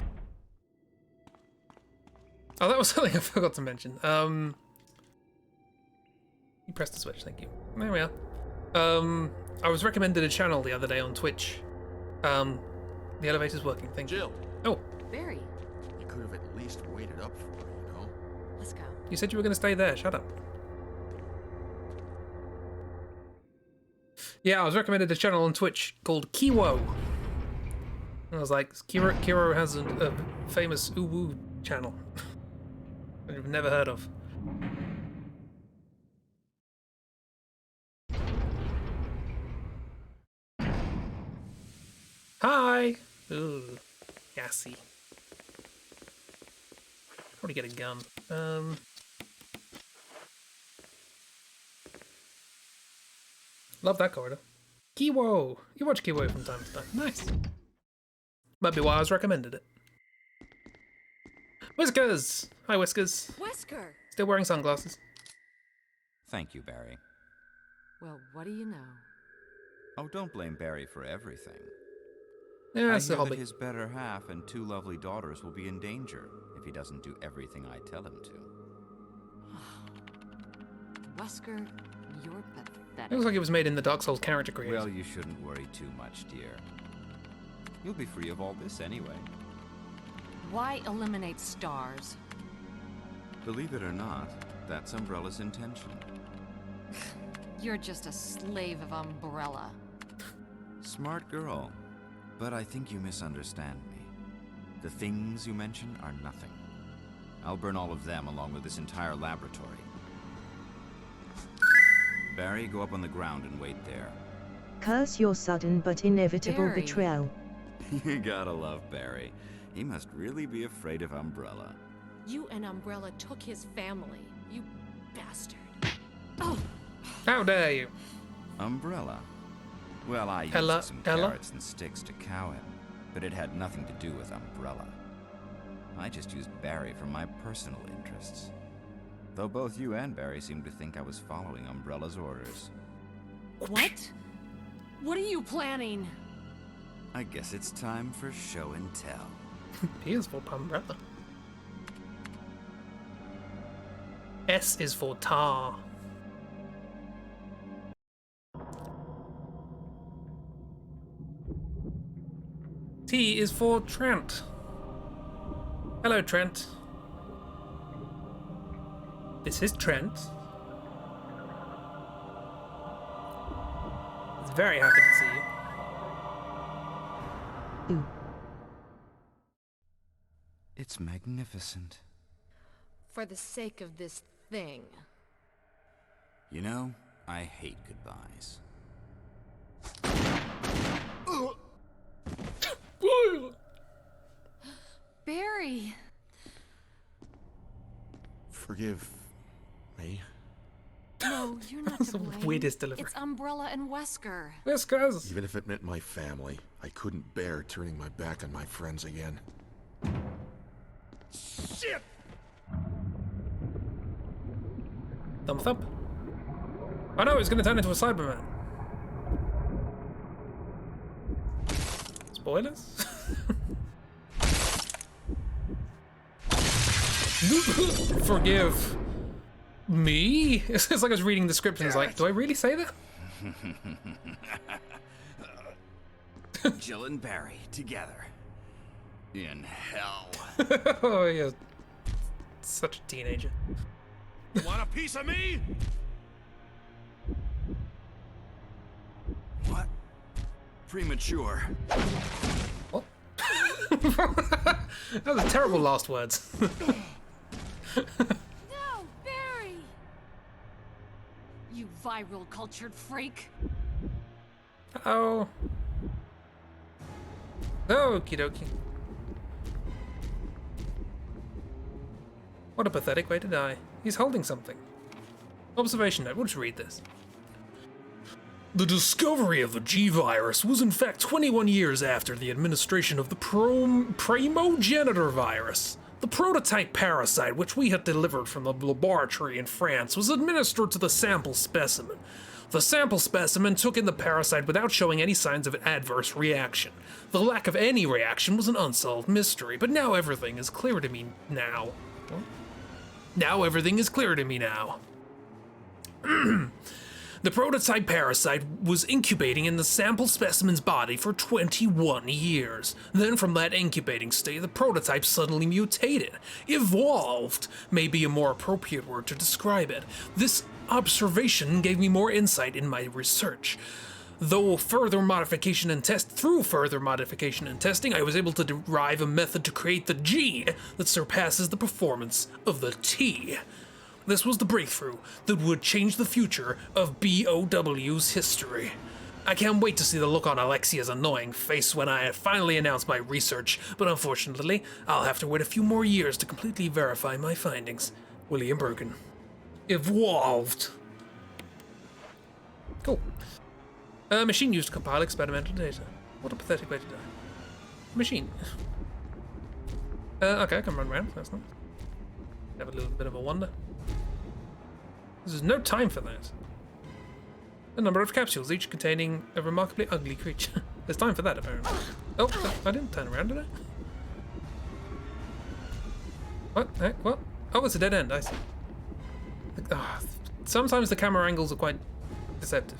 Oh, that was something I forgot to mention. You pressed the switch, thank you. There we are. I was recommended a channel the other day on Twitch. The elevator's working, thank you. Jill, Oh, Barry, you could have at least waited up for her, you know? let's go. you said you were going to stay there, shut up. Yeah, I was recommended a channel on Twitch called Kiwo. And I was like, Kiro has a famous uwu channel. I've never heard of. Hi! Ooh, gassy. Probably get a gun. Love that corridor. Kiwo! You watch Kiwo from time to time. Nice. Might be why I was recommended it. Whiskers! Hi, Whiskers. Wesker! Still wearing sunglasses. Thank you, Barry. Well, what do you know? Oh, don't blame Barry for everything. Yeah, I it's a hear that hobby. his better half and 2 lovely daughters will be in danger if he doesn't do everything I tell him to. Wesker, you're pathetic. Looks like it was made in the Dark Souls character creator. Well, you shouldn't worry too much, dear. You'll be free of all this anyway. Why eliminate stars? Believe it or not, that's Umbrella's intention. You're just a slave of Umbrella. Smart girl. But I think you misunderstand me. The things you mention are nothing. I'll burn all of them along with this entire laboratory. Barry, go up on the ground and wait there. Curse your sudden but inevitable Barry. betrayal. You gotta love Barry. He must really be afraid of Umbrella. You and Umbrella took his family, you bastard. Oh! How dare you? Umbrella? Well, I used Ella- some Ella? carrots and sticks to cow him, but it had nothing to do with Umbrella. I just used Barry for my personal interests. Though both you and Barry seem to think I was following Umbrella's orders. What? What are you planning? I guess it's time for show and tell. P is for Umbrella. S is for tar. T is for Trent. Hello, Trent. This is Trent. He's very happy to see you. Ooh. It's magnificent. For the sake of this thing. You know, I hate goodbyes. Barry! Forgive me. No, you're not That's to the blame. weirdest delivery. It's Umbrella and Wesker. Whiskers! Even if it meant my family, I couldn't bear turning my back on my friends again. Shit! Thumbs up. Oh no, it's gonna turn into a Cyberman. Spoilers? Forgive me? It's like I was reading the script and it's like, do I really say that? Jill and Barry together. In hell. Oh, yeah. Such a teenager. Want a piece of me? What? Premature. What? That was a terrible last words. No, Barry! You viral cultured freak. Oh. Okie dokie. What a pathetic way to die. He's holding something. Observation note, we'll just read this. The discovery of the G-virus was in fact 21 years after the administration of the primogenitor virus. The prototype parasite, which we had delivered from the laboratory in France, was administered to the sample specimen. The sample specimen took in the parasite without showing any signs of an adverse reaction. The lack of any reaction was an unsolved mystery, but now everything is clear to me now. What? Now everything is clear to me now. The prototype parasite was incubating in the sample specimen's body for 21 years. Then from that incubating state, the prototype suddenly mutated. Evolved may be a more appropriate word to describe it. This observation gave me more insight in my research. Through further modification and testing, I was able to derive a method to create the G that surpasses the performance of the T. This was the breakthrough that would change the future of BOW's history. I can't wait to see the look on Alexia's annoying face when I finally announce my research, but unfortunately, I'll have to wait a few more years to completely verify my findings. William Brogan. Evolved. Cool. Machine used to compile experimental data. What a pathetic way to die. Machine. Okay, I can run around. That's nice. Have a little bit of a wander. There's no time for that. A number of capsules, each containing a remarkably ugly creature. There's time for that, apparently. Oh, I didn't turn around, did I? What? Heck, what? Oh, it's a dead end, I see. Sometimes the camera angles are quite deceptive.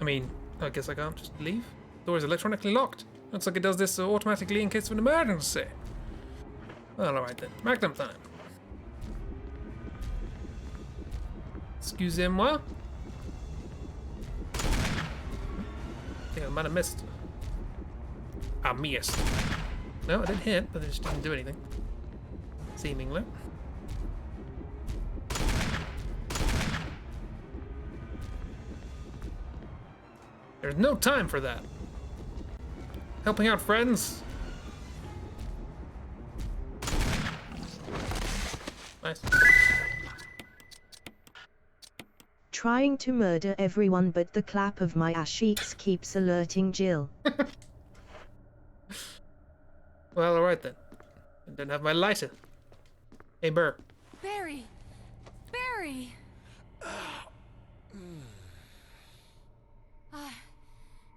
I mean, I guess I can't just leave. Door is electronically locked. Looks like it does this automatically in case of an emergency. Well, alright then. Magnum time. Excusez-moi. I think I might have missed. I missed. No, I didn't hit, but I just didn't do anything. Seemingly. There's no time for that. Helping out friends. Nice. Trying to murder everyone, but the clap of my ashiks keeps alerting Jill. Well, alright then. I don't have my lighter. Hey, Burr. Barry! Barry!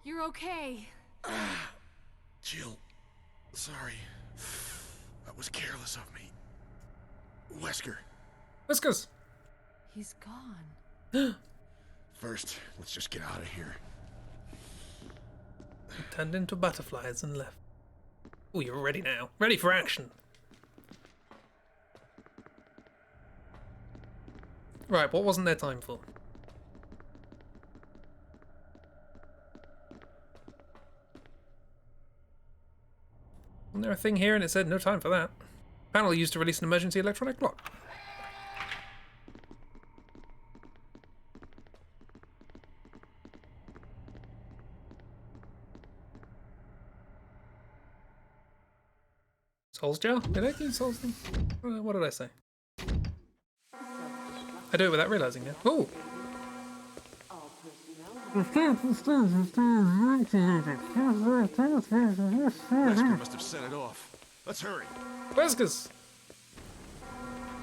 You're okay. Jill, sorry. That was careless of me. Wesker, Whiskers! He's gone. first, let's just get out of here. Turned into butterflies and left. Oh, you're ready now. Ready for action. Right, what wasn't there time for? Wasn't there a thing here and it said no time for that? Panel used to release an emergency electronic lock. Souls gel? Did I do Souls thing? What did I say? I do it without realizing it. Oh! Wesker must have set it off. Let's hurry. Whiskers!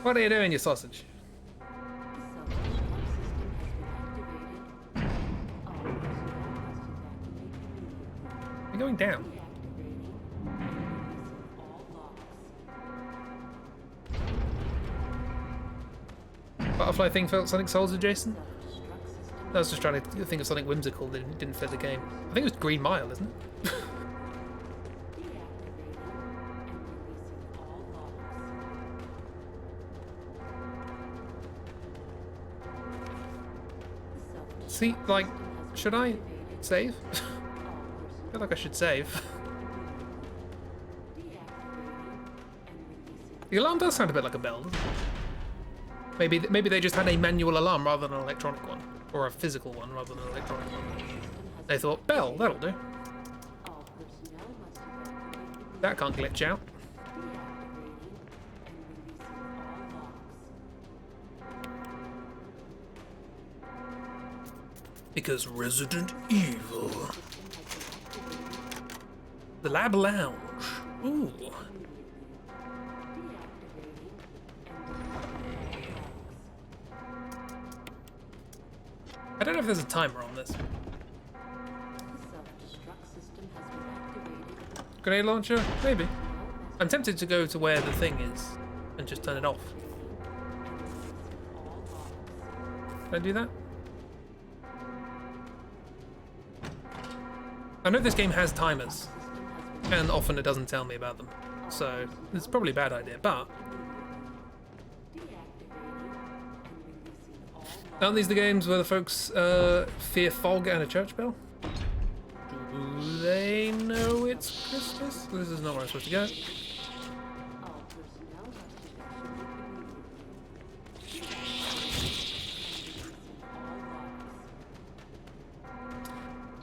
What are you doing, you sausage? You're going down. Butterfly thing felt something Souls adjacent? I was just trying to think of something whimsical that didn't fit the game. I think it was Green Mile, isn't it? See, like, should I save? I feel like I should save. The alarm does sound a bit like a bell, doesn't it? Maybe they just had a manual alarm rather than an electronic one. Or a physical one rather than an electronic one. They thought, bell, that'll do. That can't glitch out. Because Resident Evil. The Lab Lounge. Ooh. I don't know if there's a timer on this. Grenade launcher? Maybe. I'm tempted to go to where the thing is and just turn it off. Can I do that? I know this game has timers, and often it doesn't tell me about them, so it's probably a bad idea, but... Aren't these the games where the folks fear fog and a church bell? Do they know it's Christmas? This is not where I'm supposed to go.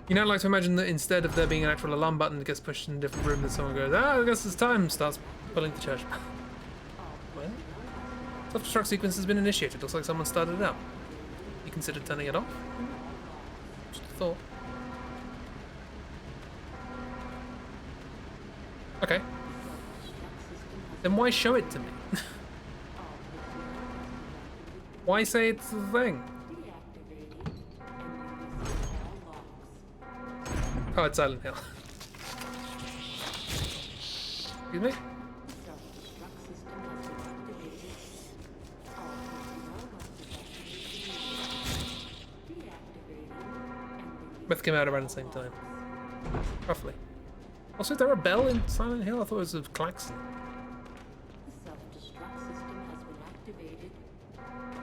You know, I like to imagine that instead of there being an actual alarm button that gets pushed in a different room, that someone goes, I guess it's time, starts pulling the church. Well, self-destruct sequence has been initiated. Looks like someone started it up. You considered turning it off? Just a thought. Okay. Then why show it to me? Why say it's the thing? Oh, it's Silent Hill. Excuse me? Both came out around the same time. Roughly. Also, is there a bell in Silent Hill? I thought it was a klaxon.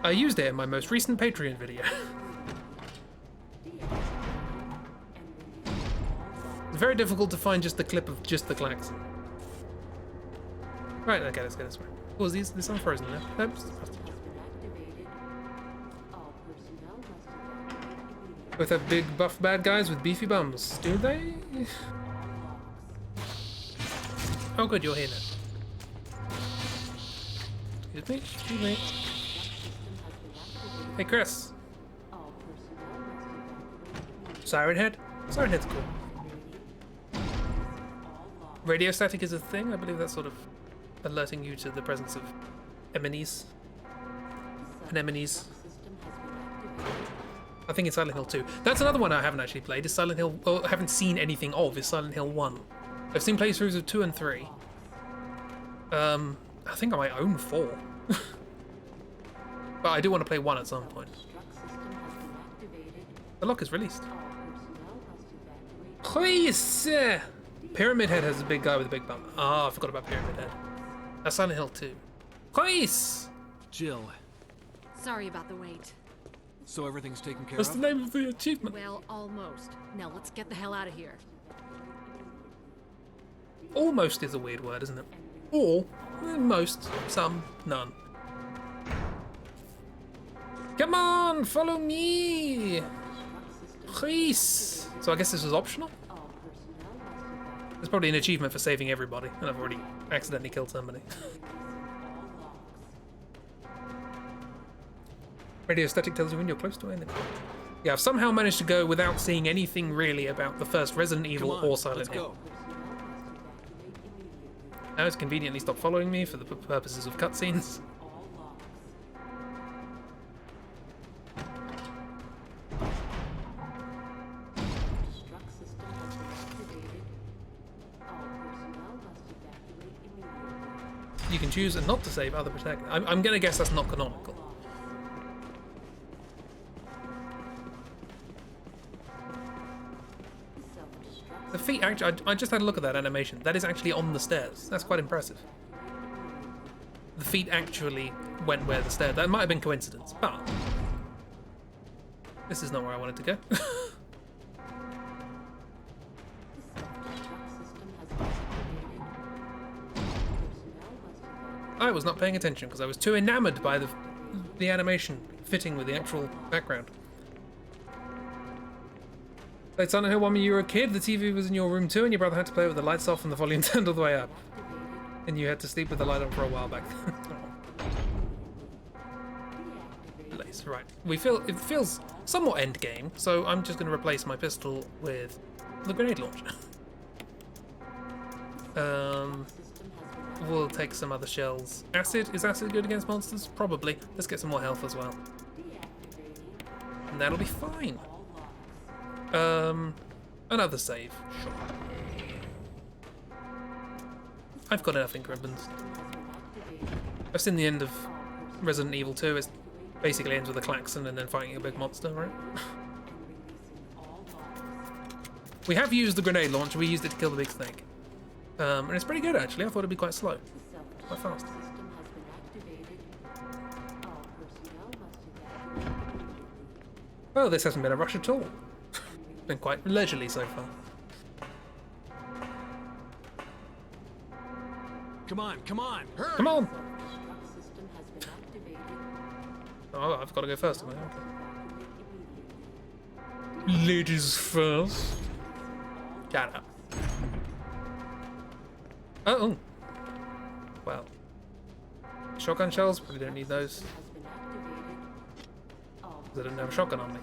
I used it in my most recent Patreon video. It's very difficult to find just the clip of just the klaxon. Right, okay, let's go this way. Oh, is this unfrozen now? Nope. Both have big buff bad guys with beefy bums, do they? Oh good, you're here now. Excuse me, excuse me. Hey Chris. Siren Head? Siren Head's cool. Radio static is a thing? I believe that's sort of alerting you to the presence of enemies. Anemones. I think it's Silent Hill 2. That's another one I haven't actually played, is Silent Hill, or I haven't seen anything of, is Silent Hill 1. I've seen playthroughs of 2 and 3. I think I might own 4. But I do want to play 1 at some point. The lock is released. Please! Pyramid Head has a big guy with a big bum. Ah, I forgot about Pyramid Head. That's Silent Hill 2. Please! Jill, Sorry about the wait. so everything's taken care What's the of? name of the achievement? Well, almost. Now let's get the hell out of here. Almost is a weird word, isn't it? All, most, some, none. Come on, follow me! Please! So I guess this was optional? There's probably an achievement for saving everybody, and I've already accidentally killed somebody. Radio static tells you when you're close to enemy. Yeah, I've somehow managed to go without seeing anything really about the first Resident Evil Come on, or Silent let's Hill. go. Now it's conveniently stopped following me for the purposes of cutscenes. You can choose not to save other protagonists. I'm gonna guess that's not canonical. The feet actually, I just had a look at that animation. That is actually on the stairs. That's quite impressive. The feet actually went where the stairs. That might have been coincidence, but this is not where I wanted to go. I was not paying attention because I was too enamored by the animation fitting with the actual background. Played Silent Hill 1 when you were a kid, the TV was in your room too, and your brother had to play it with the lights off and the volume turned all the way up. And you had to sleep with the light on for a while back then. Nice, right. It feels somewhat endgame, so I'm just going to replace my pistol with the grenade launcher. We'll take some other shells. Acid? Is acid good against monsters? Probably. Let's get some more health as well. And that'll be fine. Another save. Sure. I've got enough ink ribbons. I've seen the end of Resident Evil 2. It basically ends with a klaxon and then fighting a big monster, right? We have used the grenade launcher. We used it to kill the big snake. And it's pretty good, actually. I thought it'd be quite slow. Quite fast. Well, this hasn't been a rush at all. Been quite leisurely so far. Come on, come on, hurry! Come on! Oh, I've got to go first, am I? Okay. Ladies first. Shut up. Oh. Well. Shotgun shells? Probably don't need those. Because I don't have a shotgun on me.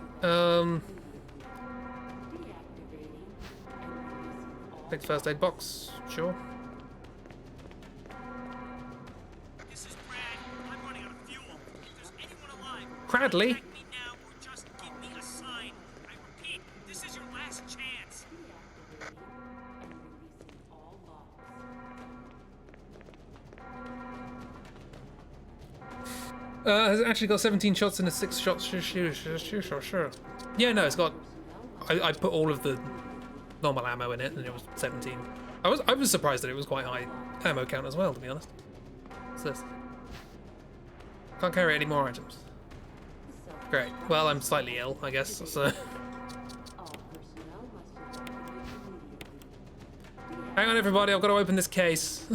Take the first aid box. Sure. This is Brad. I'm running out of fuel. If there's anyone alive, Cradley? contact me now or just give me a sign. I repeat, this is your last chance. Has it actually got 17 shots in a 6 shot? Sure. Yeah, no, it's got I put all of the normal ammo in it, and it was 17. I was surprised that it was quite high ammo count as well, to be honest. What's this? Can't carry any more items. Great. Well, I'm slightly ill, I guess. So. Hang on, everybody. I've got to open this case.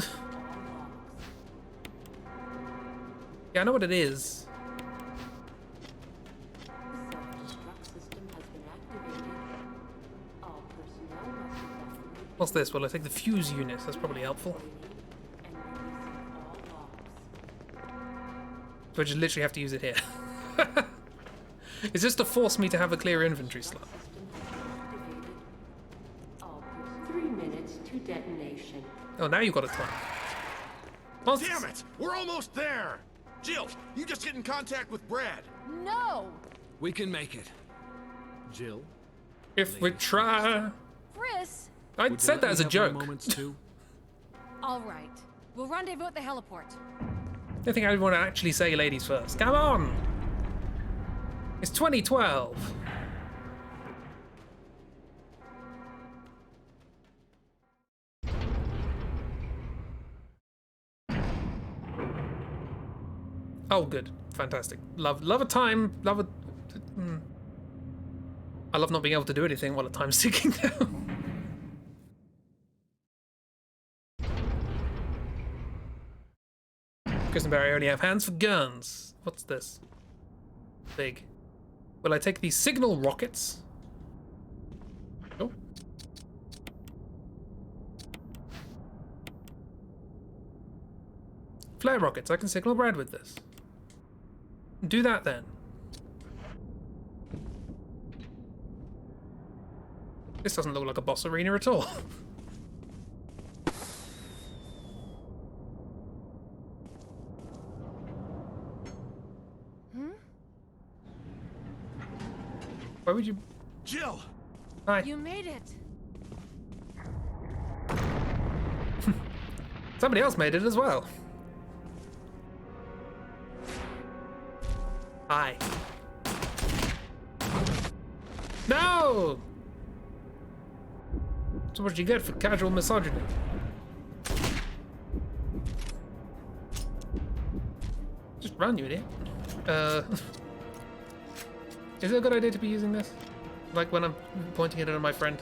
Yeah, I know what it is. What's this? Well, I take the fuse unit. That's probably helpful. So I just literally have to use it here. It's just to force me to have a clear inventory slot. 3 minutes to detonation. Oh, now you've got a time. Damn it! We're almost there! Jill, you just get in contact with Brad. No! We can make it. Jill, If we try. Chris! I would you said let that me as a have my joke. moments too? All right. We'll rendezvous at the heliport. I don't think I would want to actually say ladies first. Come on! It's 2012. Oh, good. Fantastic. Love a time. Love a... I love not being able to do anything while the time's ticking down. Chris and Barry only have hands for guns. What's this? Big. Will I take these signal rockets? Oh. Flare rockets. I can signal Brad with this. Do that then. This doesn't look like a boss arena at all. Why would you... Jill! Hi. You made it. Somebody else made it as well. Hi. No! So what did you get for casual misogyny? Just run, you idiot. Is it a good idea to be using this? Like when I'm pointing it at my friend?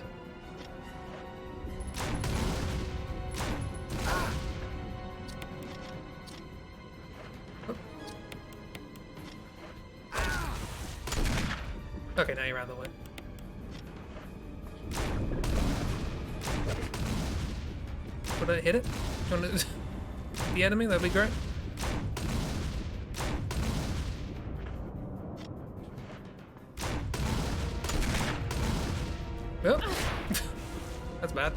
Okay, now you're out of the way. Would I hit it? Do you want to the enemy? That'd be great. Well, that's bad.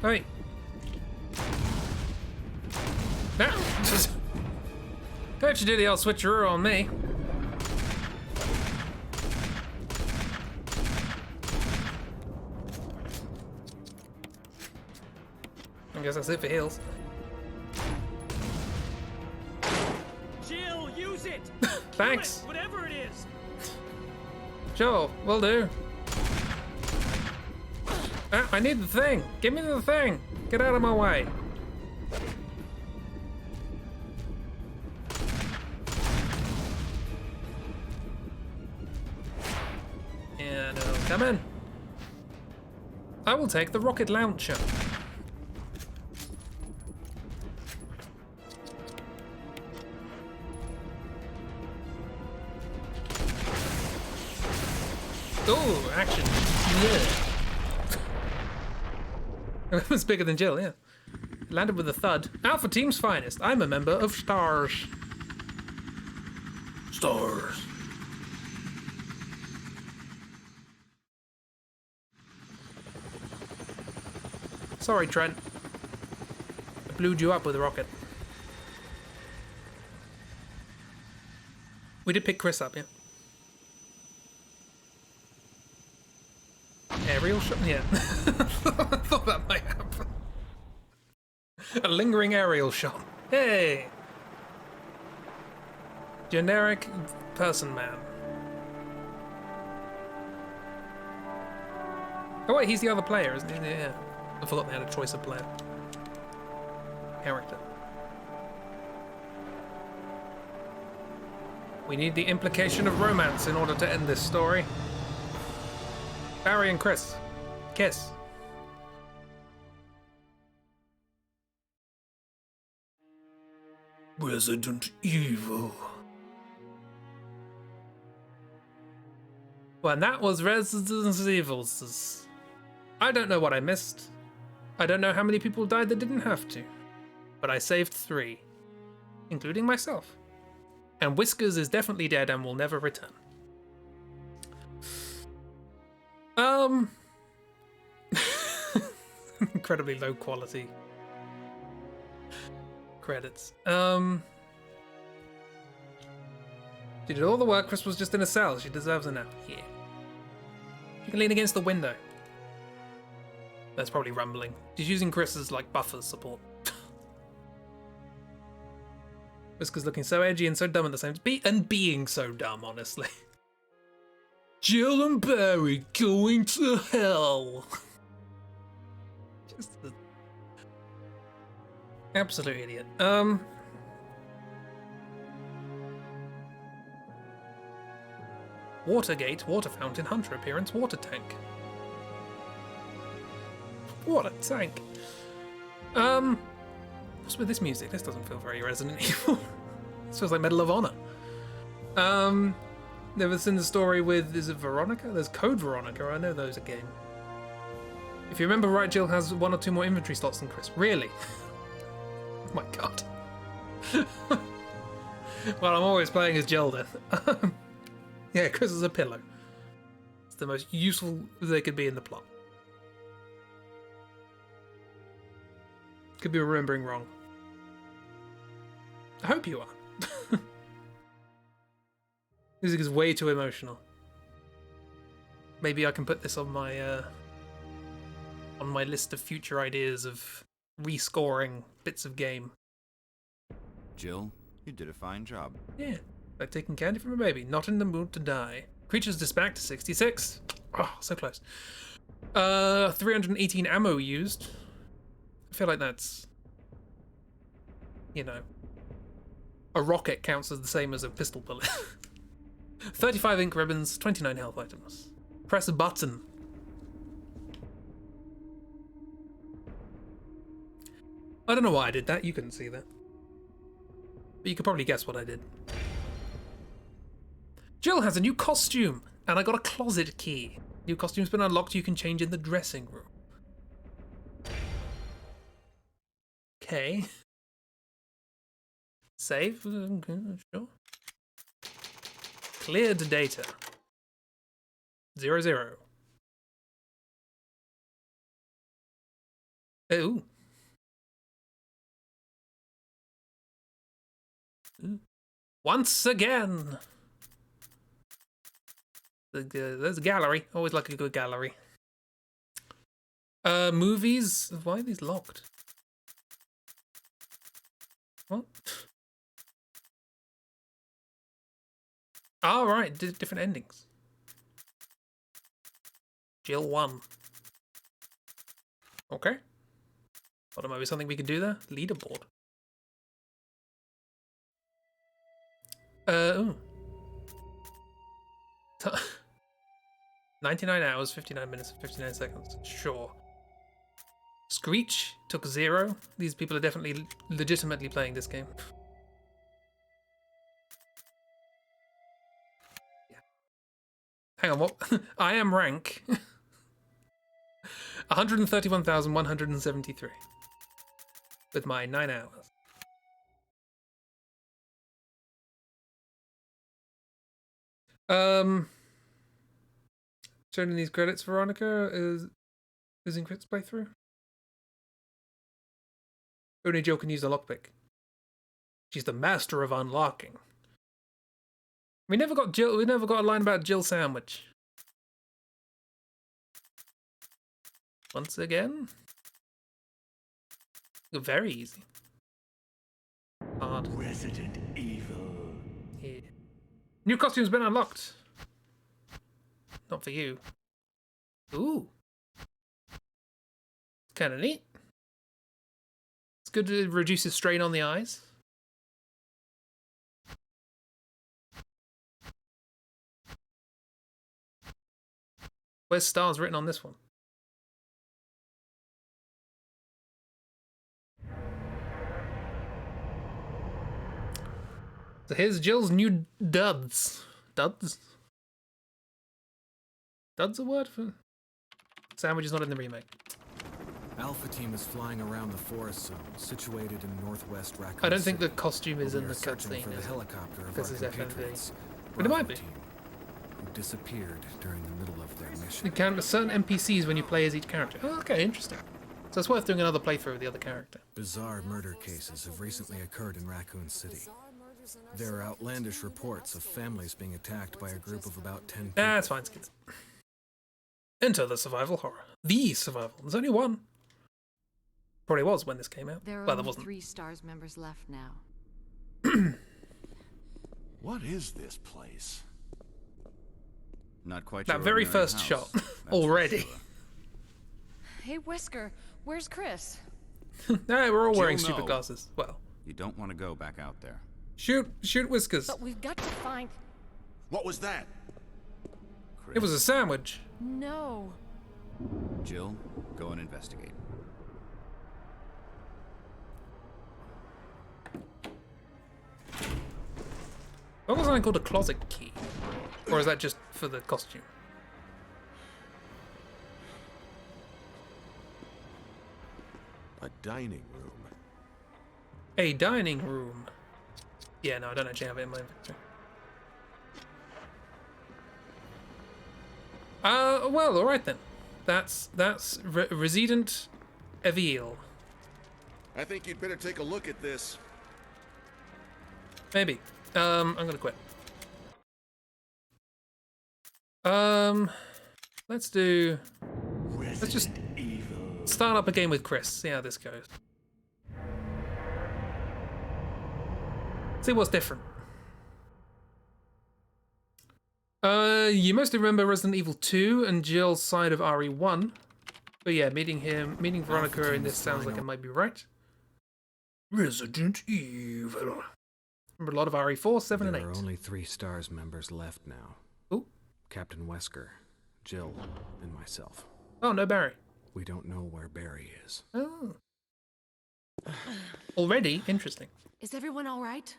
Hey. Now, don't you do the old switcheroo on me. I guess that's it for heals. Jill, use it! Thanks. Kill it, whatever it is. Sure, will do. I need the thing. Give me the thing. Get out of my way. And it'll come in. I will take the rocket launcher. Oh, action. Yeah. It was bigger than Jill, yeah. Landed with a thud. Alpha Team's finest. I'm a member of STARS. STARS. Sorry, Trent. I blew you up with a rocket. We did pick Chris up, yeah. Aerial shot? Yeah. I thought that might happen. A lingering aerial shot. Hey! Generic person man. Oh wait, he's the other player, isn't he? Yeah. I forgot they had a choice of player. Character. We need the implication of romance in order to end this story. Barry and Chris. Kiss. Resident Evil. Well, and that was Resident Evil. I don't know what I missed. I don't know how many people died that didn't have to. But I saved 3. Including myself. And Whiskers is definitely dead and will never return. Incredibly low quality credits. She did all the work. Chris was just in a cell. She deserves a nap. Yeah. She can lean against the window. That's probably rumbling. She's using Chris as like buffer support. Whiskers looking so edgy and so dumb at the same time. And being so dumb, honestly. Jill and Barry going to hell. Just an absolute idiot. Watergate, water fountain, hunter appearance, water tank. What a tank. What's with this music? This doesn't feel very Resident Evil. This feels like Medal of Honor. Never seen the story with, is it Veronica? There's Code Veronica, I know those are game. If you remember right, Jill has 1 or 2 more inventory slots than Chris. Really? Oh my god. Well, I'm always playing as Jill then. Yeah, Chris is a pillow. It's the most useful they could be in the plot. Could be remembering wrong. I hope you are. Music is way too emotional. Maybe I can put this on my list of future ideas of rescoring bits of game. Jill, you did a fine job. Yeah, like taking candy from a baby. Not in the mood to die. Creatures dispatched to 66. Oh, so close. 318 ammo used. I feel like that's, you know, a rocket counts as the same as a pistol bullet. 35 ink ribbons, 29 health items. Press a button. I don't know why I did that, you couldn't see that. But you could probably guess what I did. Jill has a new costume, and I got a closet key. New costume's been unlocked, you can change in the dressing room. Okay. Save? Sure. Cleared data. 00. Ooh. Once again. There's a gallery. Always like a good gallery. Movies. Why are these locked? What? Oh, right. Different endings. Jill 1. Okay. Thought it might be something we could do there. Leaderboard. Ooh. 99 hours, 59 minutes, and 59 seconds. Sure. Screech took 0. These people are definitely legitimately playing this game. Yeah. Hang on, what? I am rank 131,173 with my 9 hours. Showing these credits, Veronica is in Crit's playthrough. Only Jill can use the lockpick. She's the master of unlocking. We never got a line about Jill sandwich. Once again. Very easy. Hard. Resident Evil. Yeah. New costume's been unlocked. Not for you. Ooh. It's kind of neat. It's good to reduce the strain on the eyes. Where's stars written on this one? So here's Jill's new duds. Duds? Duds a word for... Sandwich is not in the remake. Alpha Team is flying around the forest zone, situated in northwest Raccoon I don't think the City. costume is We in are the searching cutscene. for the helicopter of Because our it's FMV. compatriots, But it might Bravo be. Team, who disappeared during the middle of their mission. You count certain NPCs when you play as each character. Oh, okay, interesting. So it's worth doing another playthrough with the other character. Bizarre murder cases have recently occurred in Raccoon City. There are outlandish reports of families being attacked by a group of about 10 people. That's fine, skip it. Enter the survival horror. The survival. There's only one. Probably was when this came out. There are Well, there only wasn't. 3 STARS members left now. What is this place? Not quite That your very ordinary first house, shot, that's for already. sure. Hey, Whisker, where's Chris? Hey, we're all wearing Jill, stupid no. glasses. Well, You don't want to go back out there. shoot Whiskers. But we've got to find... What was that? Chris, It was a sandwich. No. Jill, go and investigate. What was something called a closet key? Or is that just for the costume? A dining room. A dining room. Yeah, no, I don't actually have it in my inventory. Well, alright then. That's Resident Evil. I think you'd better take a look at this. Maybe. I'm gonna quit. Let's just start up a game with Chris, see how this goes. See what's different. You mostly remember Resident Evil 2 and Jill's side of RE1. But yeah, meeting Veronica in this sounds like it might be right. Resident Evil. Remember a lot of RE4, 7, and 8. There are only 3 STARS members left now. Ooh. Captain Wesker, Jill, and myself. Oh, no Barry. We don't know where Barry is. Oh. Already interesting. Is everyone all right?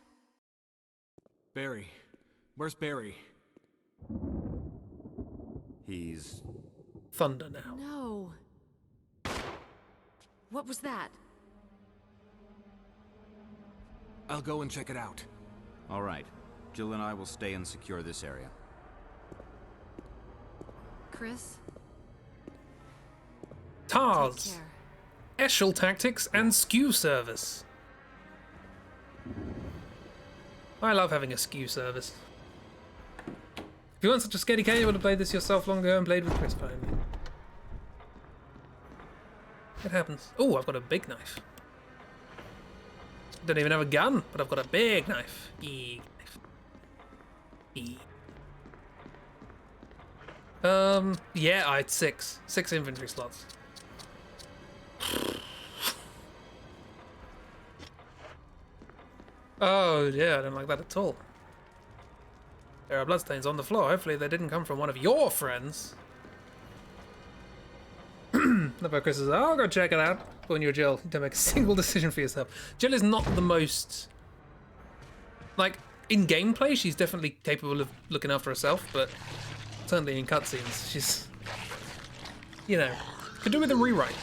Barry. Where's Barry? He's... Thunder now. No. What was that? I'll go and check it out. All right. Jill and I will stay and secure this area. Chris? Take TARS. care. Eshel Tactics and SKU Service. I love having a SKU service. If you weren't such a scaredy cat, you would have played this yourself long ago and played with Chris finally. It happens. Oh, I've got a big knife. Don't even have a gun, but I've got a big knife. Big knife. Big. Yeah, I had 6 inventory slots. Oh, yeah, I don't like that at all. There are bloodstains on the floor. Hopefully they didn't come from one of your friends. Never Chris says, I'll go check it out. When you're Jill, you don't make a single decision for yourself. Jill is not the most... Like, in gameplay, she's definitely capable of looking after herself, but certainly in cutscenes, she's... You know, could do with a rewrite.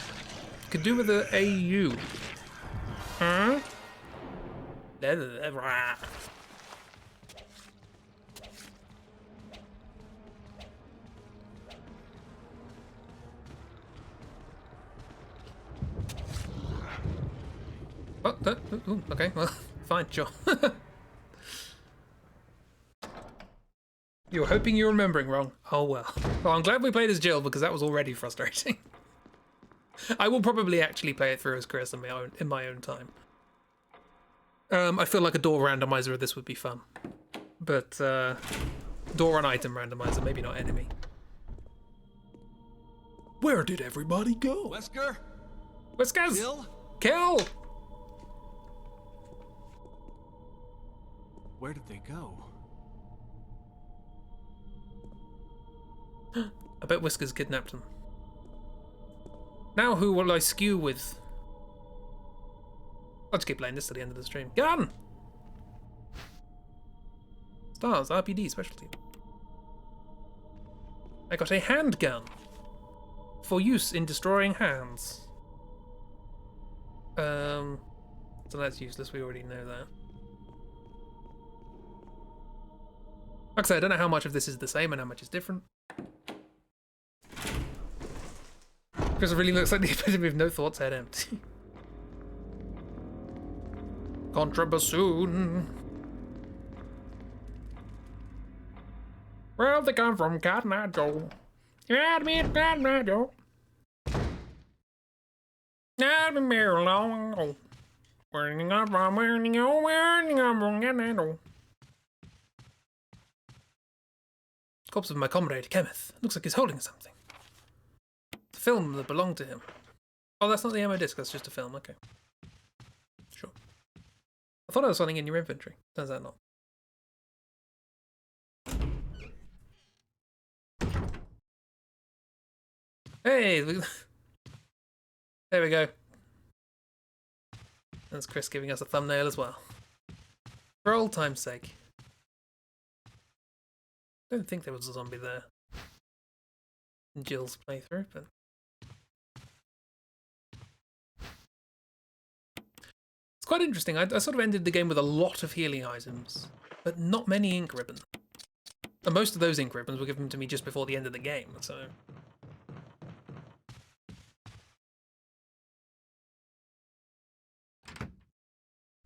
Could do with a AU. Huh? Oh, ooh, okay, well, fine, sure. You were hoping you were remembering wrong. Oh well. Well, I'm glad we played as Jill because that was already frustrating. I will probably actually play it through as Chris in my own time. I feel like a door randomizer of this would be fun, but door and item randomizer, maybe not enemy. Where did everybody go? Wesker? Whiskers! Kill? Kill! Where did they go? I bet Whiskers kidnapped them. Now who will I skew with? I'll just keep playing this to the end of the stream. Gun! Stars, RPD, specialty. I got a handgun. For use in destroying hands. So that's useless, we already know that. Like I said, I don't know how much of this is the same and how much is different. Because it really looks like the epitome of no thoughts, head empty. Contrabassoon. Well, they come from Cotton Eye Joe. I'd be Cotton Eye Joe. I've been married long ago. Wearing up, I'm wearing on, wearing on, corpse of my comrade, Kenneth. Looks like he's holding something. The film that belonged to him. Oh, that's not the ammo disc, that's just a film, okay. Sure. I thought I was something in your inventory. Turns out not. Hey! There we go. That's Chris giving us a thumbnail as well. For old time's sake. I don't think there was a zombie there in Jill's playthrough, but it's quite interesting. I sort of ended the game with a lot of healing items, but not many ink ribbons. And most of those ink ribbons were given to me just before the end of the game, so...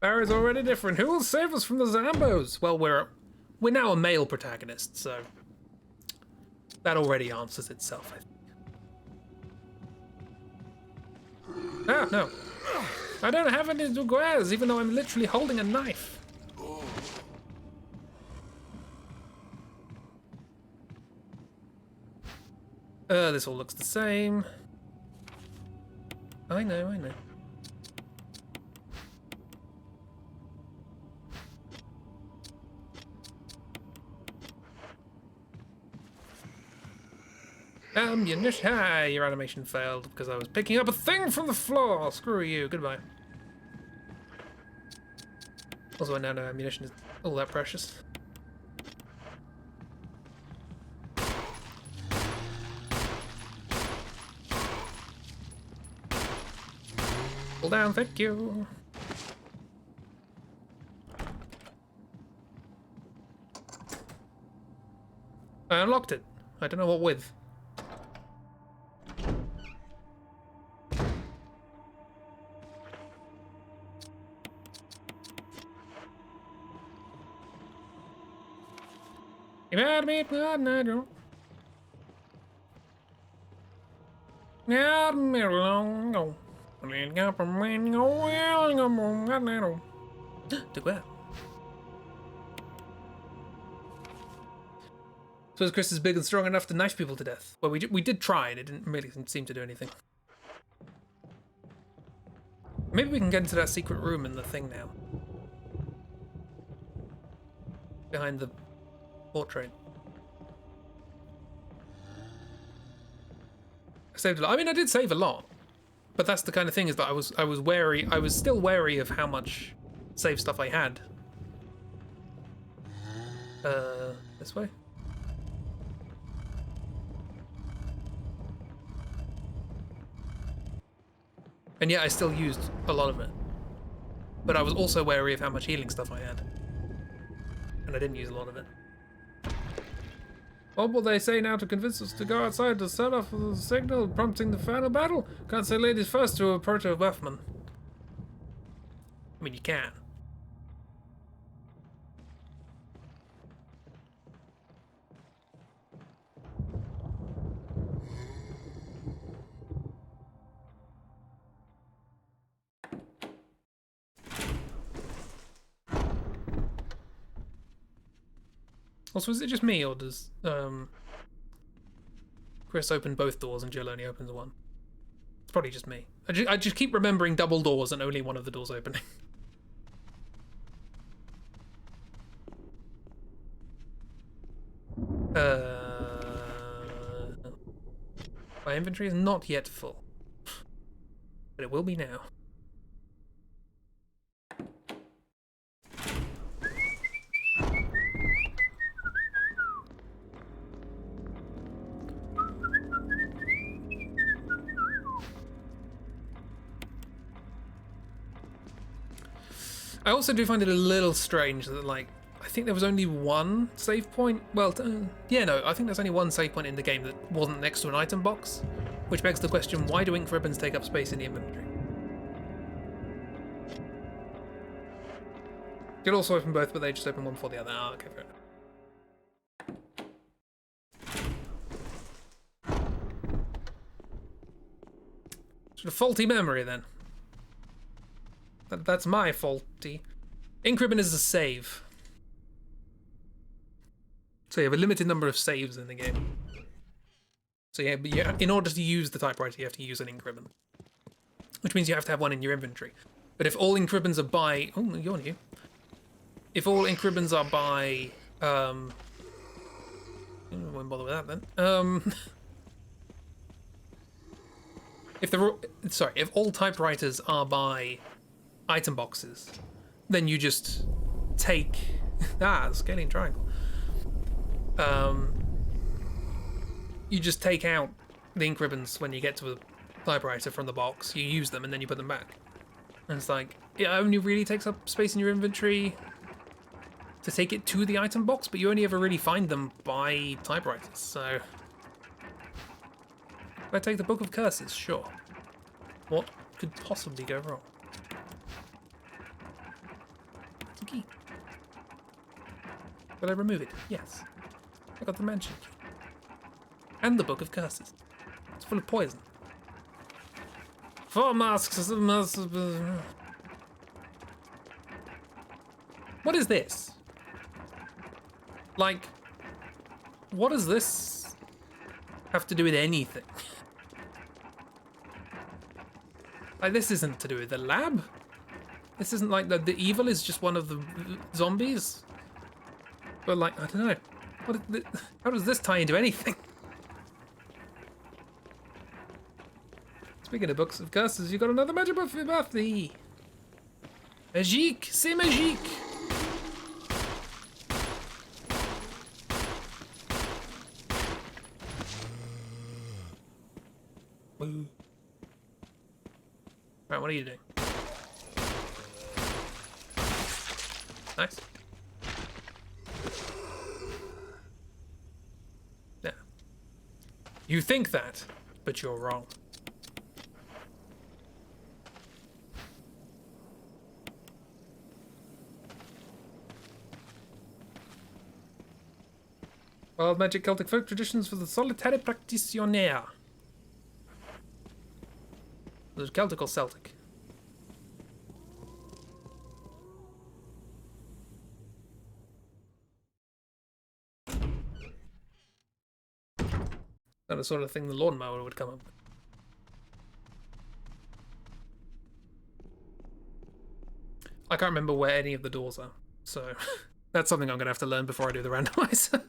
Barry's already different. Who will save us from the Zambos? Well, we're now a male protagonist, so that already answers itself, I think. Ah, no. I don't have any Duguez, even though I'm literally holding a knife. This all looks the same. I know. Ammunition. Hi, your animation failed because I was picking up a thing from the floor. Screw you. Goodbye. Also, I now know ammunition is all that precious. Pull down, thank you. I unlocked it. I don't know what with. You mad me, blood, and I don't. Now, me long ago. Took that. Suppose Chris is big and strong enough to knife people to death. Well, we did try, and it didn't really seem to do anything. Maybe we can get into that secret room in the thing now. Behind the portrait. I saved a lot. I mean, I did save a lot, but that's the kind of thing is that I was wary. I was still wary of how much save stuff I had. This way. And yet I still used a lot of it. But I was also wary of how much healing stuff I had. And I didn't use a lot of it. What will they say now to convince us to go outside to set off the signal prompting the final battle? Can't say ladies first to a proto-buffman. I mean, you can. Also, is it just me, or does Chris open both doors and Jill only opens one? It's probably just me. I just keep remembering double doors and only one of the doors opening. My inventory is not yet full, but it will be now. I also do find it a little strange that, like, I think there was only one save point. Well, yeah, no, I think there's only one save point in the game that wasn't next to an item box, which begs the question, why do ink ribbons take up space in the inventory? You'd also open both, but they just open one for the other. Ah, okay, fair enough. Sort of faulty memory, then. That's my faulty. Ink ribbon is a save. So you have a limited number of saves in the game. So yeah, but yeah, in order to use the typewriter, you have to use an ink ribbon, which means you have to have one in your inventory. But if all ink ribbons are by, oh, you're new. If all ink ribbons are by, I won't bother with that then. If all typewriters are by item boxes, then you just take scaling triangle. You just take out the ink ribbons when you get to a typewriter from the box. You use them and then you put them back. And it's like, it only really takes up space in your inventory to take it to the item box, but you only ever really find them by typewriters. So if I take the Book of Curses, sure. What could possibly go wrong? It's a key. Will I remove it? Yes. I got the mansion key. And the Book of Curses. It's full of poison. 4 masks. What is this? Like, what does this have to do with anything? Like, this isn't to do with the lab? This isn't like the evil is just one of the zombies? But like, I don't know. How does this tie into anything? Speaking of Books of Curses, you got another magic book for Buffy. Magique, c'est magique. Right, what are you doing? Nice. Yeah. You think that, but you're wrong. Wild magic Celtic folk traditions for the solitary practitioner. There's Celtic or Celtic? Not the sort of thing the lawnmower would come up with. I can't remember where any of the doors are, so that's something I'm going to have to learn before I do the randomizer.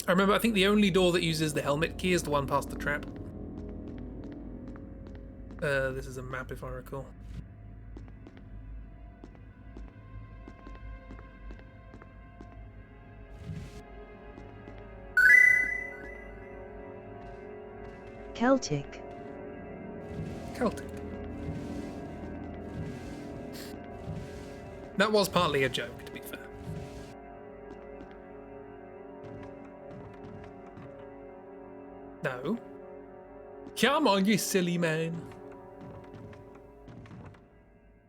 I remember, I think the only door that uses the helmet key is the one past the trap. This is a map, if I recall. Celtic. Celtic. That was partly a joke, to be fair. No. Come on, you silly man.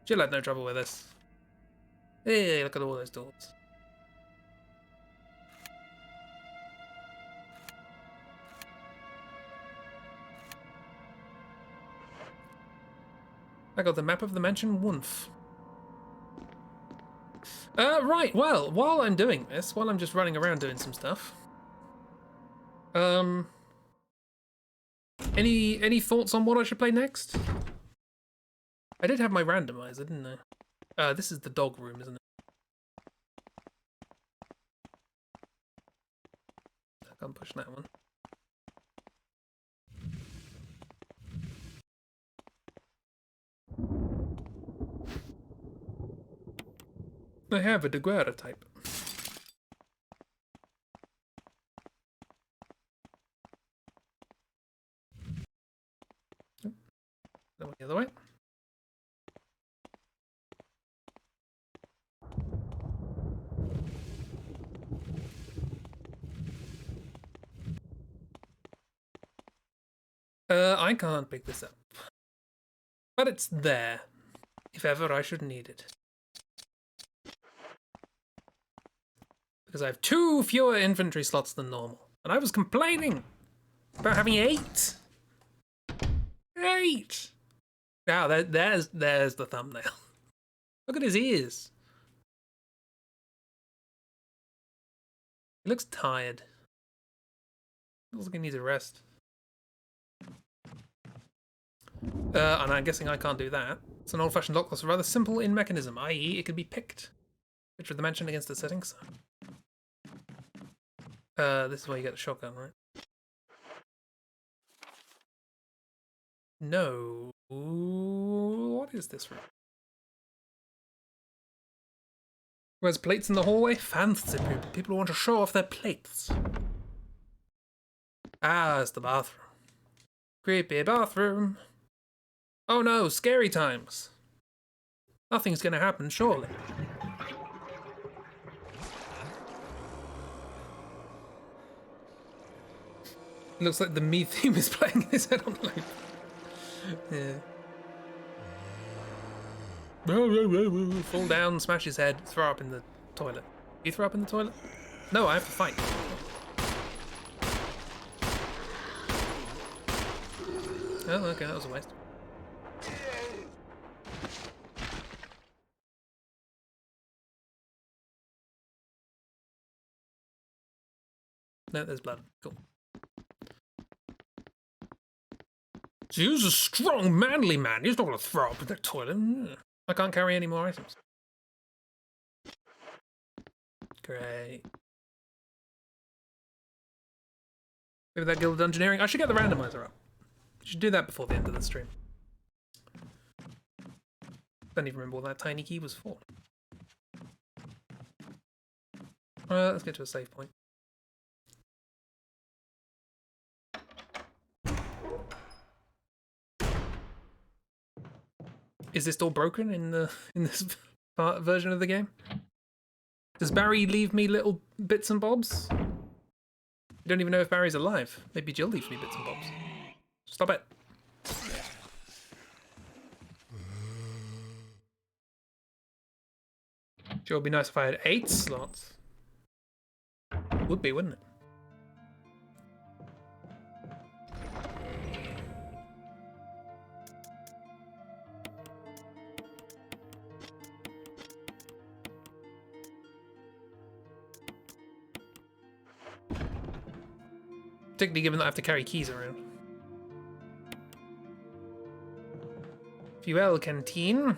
Jill had no trouble with this. Hey, look at all those doors. I got the map of the mansion Wunf. Right, well, while I'm doing this, while I'm just running around doing some stuff, any thoughts on what I should play next? I did have my randomizer, didn't I? This is the dog room, isn't it? I can't push that one. I have a Daguerre type. That one the other way. I can't pick this up. But it's there, if ever I should need it. Because I have 2 fewer inventory slots than normal. And I was complaining about having 8. 8! Now, there's the thumbnail. Look at his ears. He looks tired. Looks like he needs a rest. And I'm guessing I can't do that. It's an old-fashioned lock that's rather simple in mechanism, i.e. it could be picked. Picture of the dimension against the settings. This is where you get the shotgun, right? No. What is this room? Where's plates in the hallway? Fancy people who want to show off their plates. Ah, it's the bathroom. Creepy bathroom. Oh no, scary times. Nothing's gonna happen, surely. It looks like the Me theme is playing in his head on loop. Yeah. Fall down, smash his head, throw up in the toilet. You throw up in the toilet? No, I have to fight. Oh, okay, that was a waste. No, there's blood. Cool. So he was a strong, manly man. He's not going to throw up in the toilet. I can't carry any more items. Great. Maybe that Guild Engineering. I should get the randomizer up. I should do that before the end of the stream. Don't even remember what that tiny key was for. Let's get to a save point. Is this door broken in this version of the game? Does Barry leave me little bits and bobs? I don't even know if Barry's alive. Maybe Jill leaves me bits and bobs. Stop it. Sure, it'd be nice if I had 8 slots. Would be, wouldn't it? Particularly given that I have to carry keys around. Fuel canteen.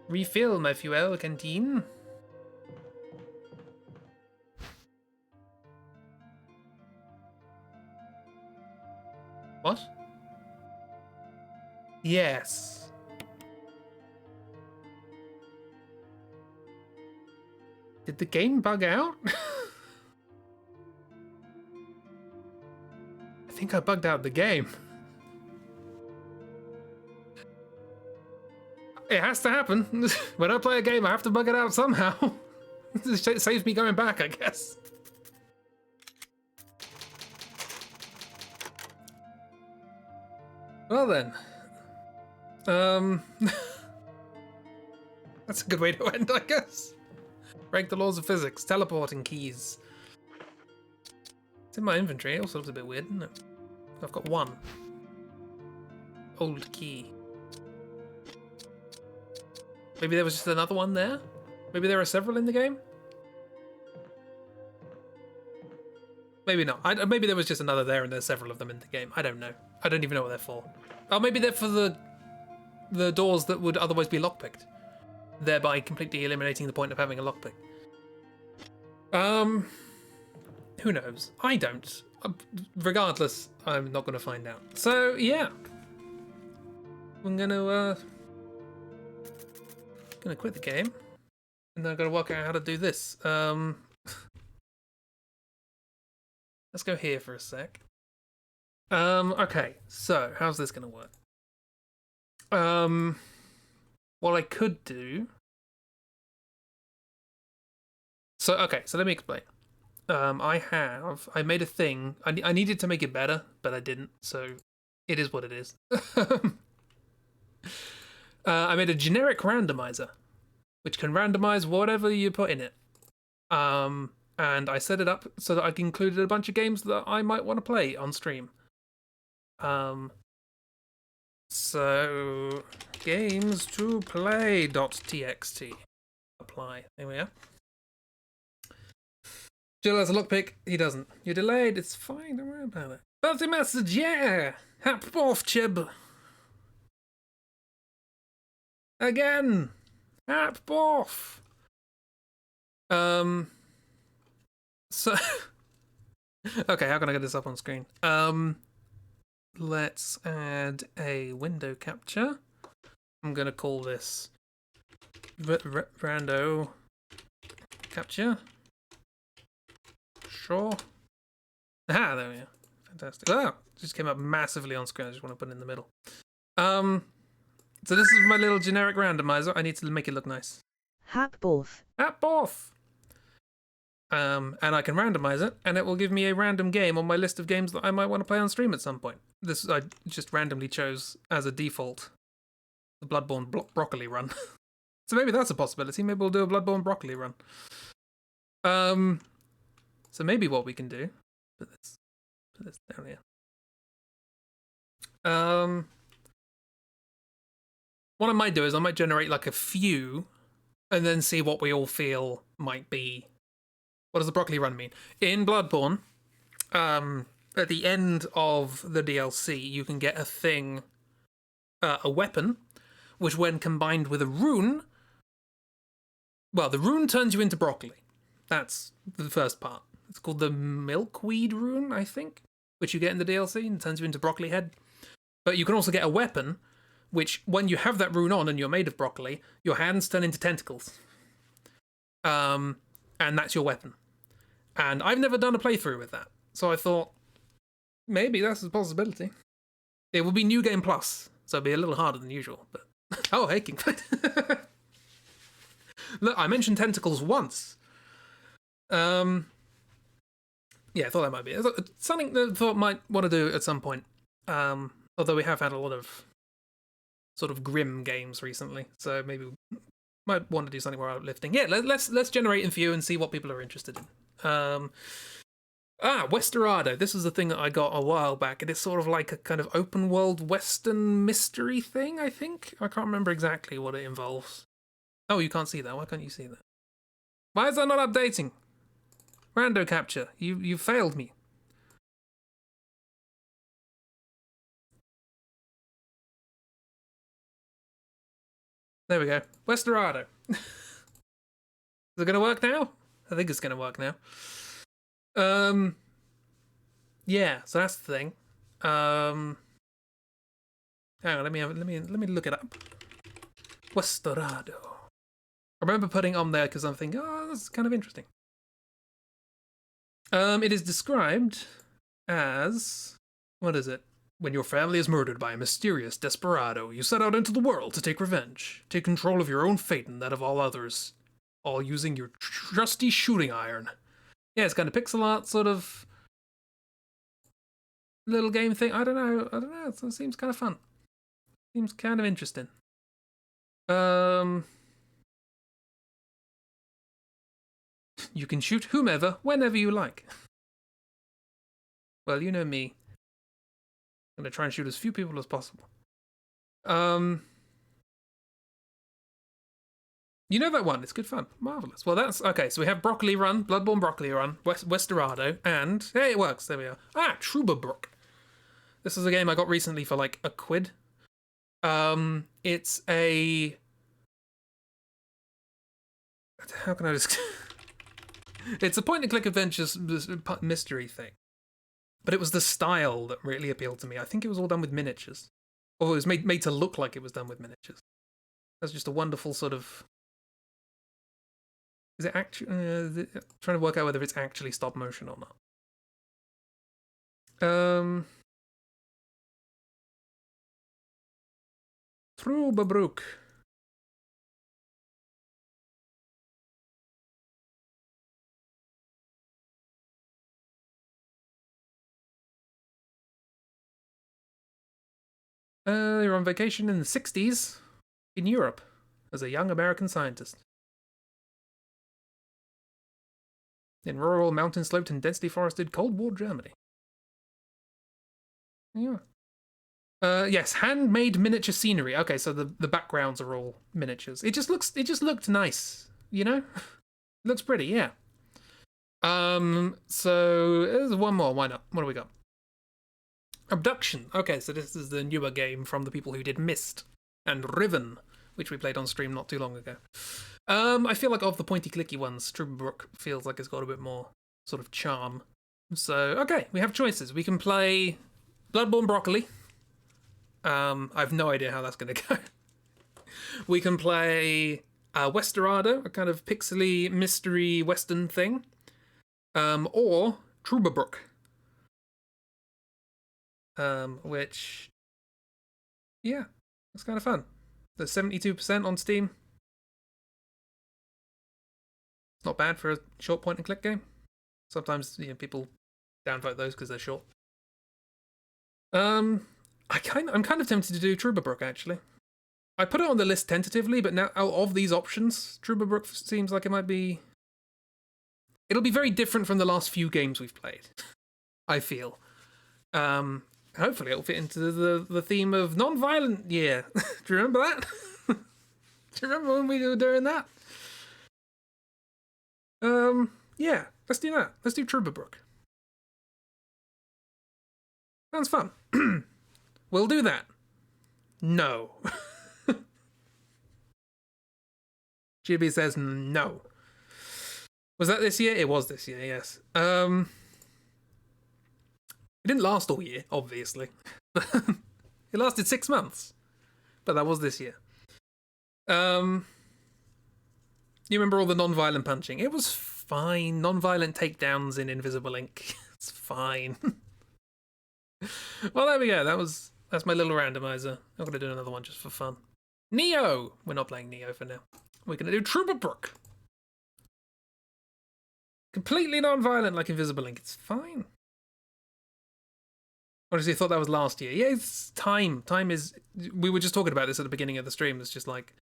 Refill my fuel canteen. What? Yes. Did the game bug out? I think I bugged out the game. It has to happen. When I play a game, I have to bug it out somehow. It saves me going back, I guess. Well then. That's a good way to end, I guess. Break the laws of physics. Teleporting keys. It's in my inventory. It also looks a bit weird, doesn't it? I've got 1. Old key. Maybe there was just another one there? Maybe there are several in the game? Maybe not. Maybe there was just another there and there's several of them in the game. I don't know. I don't even know what they're for. Oh, maybe they're for the doors that would otherwise be lockpicked, thereby completely eliminating the point of having a lockpick. Who knows? I don't. Regardless, I'm not going to find out. So, yeah. I'm going to quit the game. And then I've got to work out how to do this. Let's go here for a sec. Okay, so how's this going to work? What I could do... So let me explain. I made a thing. I needed to make it better, but I didn't, so it is what it is. I made a generic randomizer, which can randomize whatever you put in it. And I set it up so that I included a bunch of games that I might want to play on stream. So games to play.txt. Apply. There we are. Jill has a lockpick. He doesn't. You're delayed. It's fine. Don't worry about it. Birthday message. Yeah. Hap off, Chib. Again. Hap off. So. Okay. How can I get this up on screen? Let's add a window capture. I'm gonna call this rando capture. Sure. Ah, there we are. Fantastic. Oh, just came up massively on screen. I just want to put it in the middle. So this is my little generic randomizer. I need to make it look nice. Hap both. Hap both. And I can randomize it, and it will give me a random game on my list of games that I might want to play on stream at some point. This I just randomly chose as a default the Bloodborne broccoli run. So maybe that's a possibility. Maybe we'll do a Bloodborne broccoli run. So maybe what we can do, put this down here. What I might do is I might generate like a few, and then see what we all feel might be. What does the broccoli run mean? In Bloodborne, at the end of the DLC, you can get a thing, a weapon, which when combined with a rune, well, the rune turns you into broccoli. That's the first part. It's called the Milkweed rune, I think, which you get in the DLC and turns you into broccoli head. But you can also get a weapon, which when you have that rune on and you're made of broccoli, your hands turn into tentacles. And that's your weapon. And I've never done a playthrough with that. So I thought, maybe that's a possibility. It will be New Game Plus, so it'll be a little harder than usual. But oh, hey, Kingfight. Look, I mentioned tentacles once. Yeah, I thought that might be something that I thought might want to do at some point. Although we have had a lot of sort of grim games recently, so maybe we might want to do something more uplifting. Yeah, let's generate in view and see what people are interested in. Westerado. This is the thing that I got a while back, and it's sort of like a kind of open world Western mystery thing, I think. I can't remember exactly what it involves. Oh, you can't see that. Why can't you see that? Why is that not updating? Rando capture. You failed me. There we go. Westerado. Is it gonna work now? I think it's gonna work now. Yeah, so that's the thing. Hang on, let me look it up. Westerado. I remember putting it on there because I'm thinking, oh, this is kind of interesting. It is described as, what is it? When your family is murdered by a mysterious desperado, you set out into the world to take revenge. Take control of your own fate and that of all others, all using your trusty shooting iron. Yeah, it's kind of pixel art, sort of little game thing. I don't know. It seems kind of fun. Seems kind of interesting. You can shoot whomever, whenever you like. Well, you know me. I'm going to try and shoot as few people as possible. You know that one. It's good fun. Marvelous. Well, that's okay. So we have Broccoli Run, Bloodborne Broccoli Run, Westerado, and hey, it works. There we are. Trubabrook. This is a game I got recently for like £1. It's a how can I just? It's a point-and-click adventure mystery thing, but it was the style that really appealed to me. I think it was all done with miniatures, or it was made to look like it was done with miniatures. That's just a wonderful sort of. Is it actually trying to work out whether it's actually stop motion or not? Trubabrook. You're on vacation in the 60s in Europe as a young American scientist. In rural, mountain-sloped and densely forested Cold War Germany. Yeah. Yes, handmade miniature scenery. Okay, so the backgrounds are all miniatures. It just looked nice, you know? It looks pretty, yeah. So there's one more, why not? What do we got? Abduction. Okay, so this is the newer game from the people who did Myst and Riven, which we played on stream not too long ago. I feel like of the pointy-clicky ones, Trubabrook feels like it's got a bit more sort of charm. So, okay, we have choices. We can play Bloodborne Broccoli. I have no idea how that's going to go. We can play Westerado, a kind of pixely mystery western thing. Or Trubabrook. Which, yeah, it's kind of fun. There's 72% on Steam. It's not bad for a short point-and-click game. Sometimes, you know, people downvote those because they're short. I'm kind of tempted to do Trubabrook, actually. I put it on the list tentatively, but now out of these options, Trubabrook seems like it might be. It'll be very different from the last few games we've played. I feel. Hopefully it'll fit into the theme of non-violent year. Do you remember that? Do you remember when we were doing that? Yeah, let's do that. Let's do Trubabrook. Sounds fun. We'll do that. No. Chibi says no. Was that this year? It was this year, yes. It didn't last all year, obviously. It lasted 6 months. But that was this year. You remember all the non-violent punching? It was fine. Non-violent takedowns in Invisible Ink. It's fine. Well, there we go. That's my little randomizer. I'm going to do another one just for fun. Neo! We're not playing Neo for now. We're going to do Trubabrook. Completely non-violent like Invisible Ink. It's fine. Honestly, I thought that was last year. Yeah, it's time. Time is... We were just talking about this at the beginning of the stream. It's just like...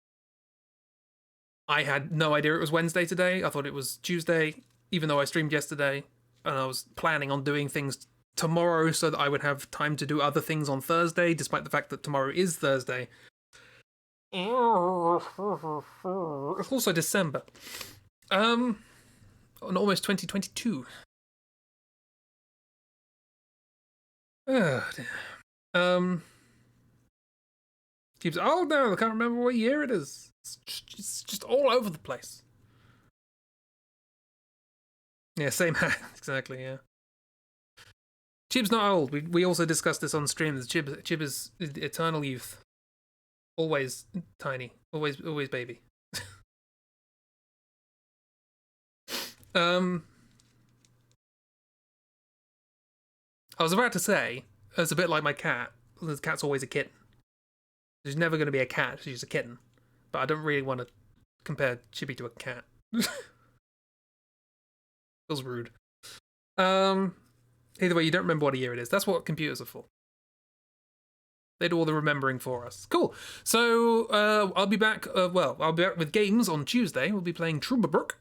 I had no idea it was Wednesday today. I thought it was Tuesday, even though I streamed yesterday. And I was planning on doing things tomorrow so that I would have time to do other things on Thursday, despite the fact that tomorrow is Thursday. It's also December. And almost 2022. Oh, dear. Keeps. Oh no, I can't remember what year it is. It's just all over the place. Yeah, same hat. Exactly, yeah. Chib's not old. We also discussed this on stream. Chib is eternal youth. Always tiny. Always baby. I was about to say, it's a bit like my cat. The cat's always a kitten. She's never going to be a cat. She's a kitten. But I don't really want to compare Chibi to a cat. Feels rude. Either way, you don't remember what year it is. That's what computers are for. They do all the remembering for us. Cool. So I'll be back. I'll be back with games on Tuesday. We'll be playing Trubabrook.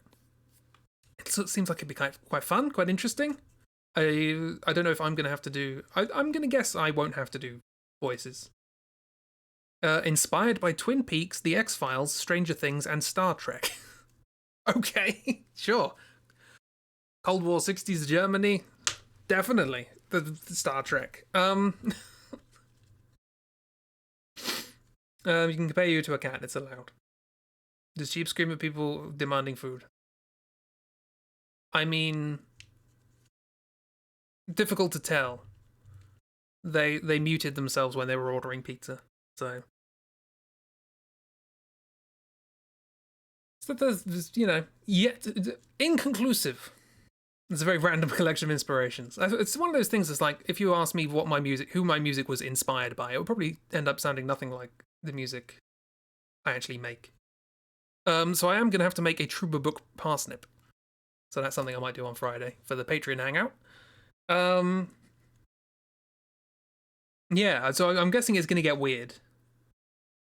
It seems like it'd be quite fun, quite interesting. I don't know if I'm going to have to do... I'm going to guess I won't have to do voices. Inspired by Twin Peaks, The X-Files, Stranger Things, and Star Trek. Okay, sure. Cold War 60s Germany, definitely. The Star Trek. You can compare you to a cat, it's allowed. Does Sheep scream at people demanding food? I mean, difficult to tell. They muted themselves when they were ordering pizza, so there's yet inconclusive. It's a very random collection of inspirations. It's one of those things that's like, if you ask me who my music was inspired by, it would probably end up sounding nothing like the music I actually make. So I am going to have to make a Trouba Book parsnip. So that's something I might do on Friday for the Patreon hangout. Yeah, so I'm guessing it's going to get weird.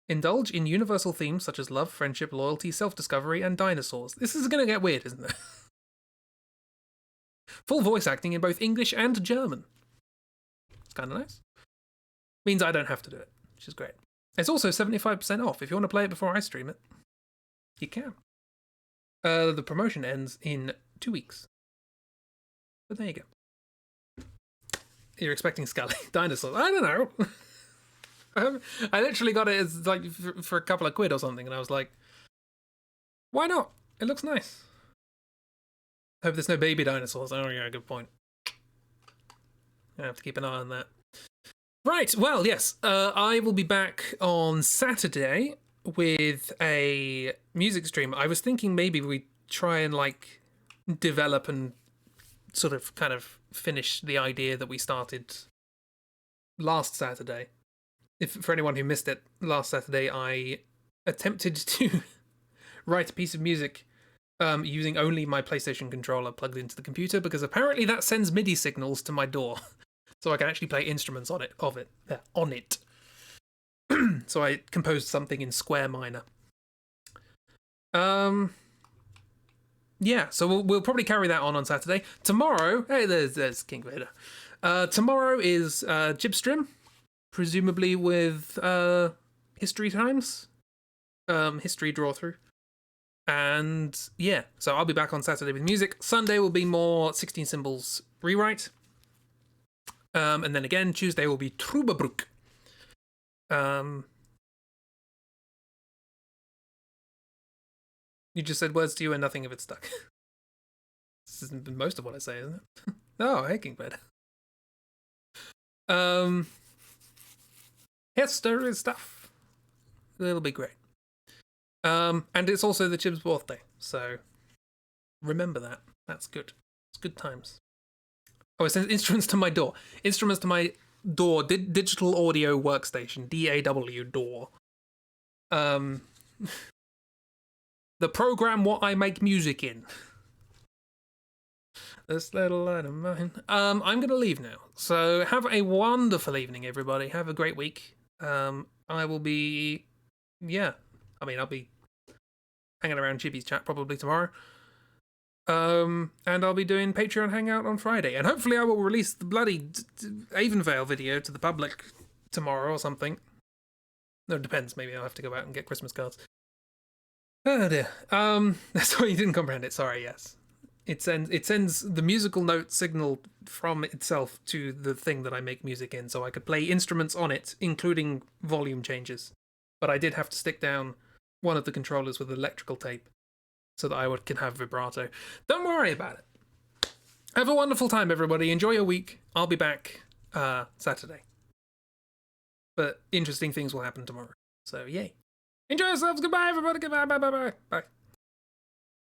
Indulge in universal themes such as love, friendship, loyalty, self-discovery, and dinosaurs. This is going to get weird, isn't it? Full voice acting in both English and German. It's kind of nice. Means I don't have to do it, which is great. It's also 75% off. If you want to play it before I stream it, you can. The promotion ends in 2 weeks. But there you go. You're expecting Scully. Dinosaurs. I don't know. I literally got it as like for a couple of quid or something, and I was like, why not? It looks nice. Hope there's no baby dinosaurs. Oh yeah, good point. I have to keep an eye on that. Right, well, yes. I will be back on Saturday with a music stream. I was thinking maybe we try and like develop and sort of kind of finish the idea that we started last Saturday. If for anyone who missed it, last Saturday I attempted to write a piece of music using only my PlayStation controller plugged into the computer, because apparently that sends MIDI signals to my door, so I can actually play instruments on it. So I composed something in square minor. Yeah, so we'll probably carry that on Saturday. Tomorrow, hey, there's King Vader. Tomorrow is Jibstream, presumably with History Times, history draw through. And yeah, so I'll be back on Saturday with music. Sunday will be more 16 Symbols rewrite. And then again, Tuesday will be Troubabruk. You just said words to you and nothing of it stuck. This isn't most of what I say, isn't it? Oh, hey, King Bed. History stuff. It'll be great. And it's also the Chib's birthday, so remember that. That's good. It's good times. Oh, it says instruments to my door. Instruments to my door. Digital audio workstation. DAW door. The program what I make music in. This little light of mine. I'm gonna leave now. So have a wonderful evening, everybody. Have a great week. I will be, I'll be hanging around Chibi's chat probably tomorrow. And I'll be doing Patreon Hangout on Friday. And hopefully I will release the bloody Avonvale video to the public tomorrow or something. No, it depends. Maybe I'll have to go out and get Christmas cards. Oh dear. That's why you didn't comprehend it. Sorry, yes. It sends the musical note signal from itself to the thing that I make music in, so I could play instruments on it, including volume changes. But I did have to stick down one of the controllers with electrical tape so that I can have vibrato. Don't worry about it. Have a wonderful time, everybody. Enjoy your week. I'll be back Saturday. But interesting things will happen tomorrow. So, yay. Enjoy yourselves. Goodbye, everybody. Goodbye. Bye.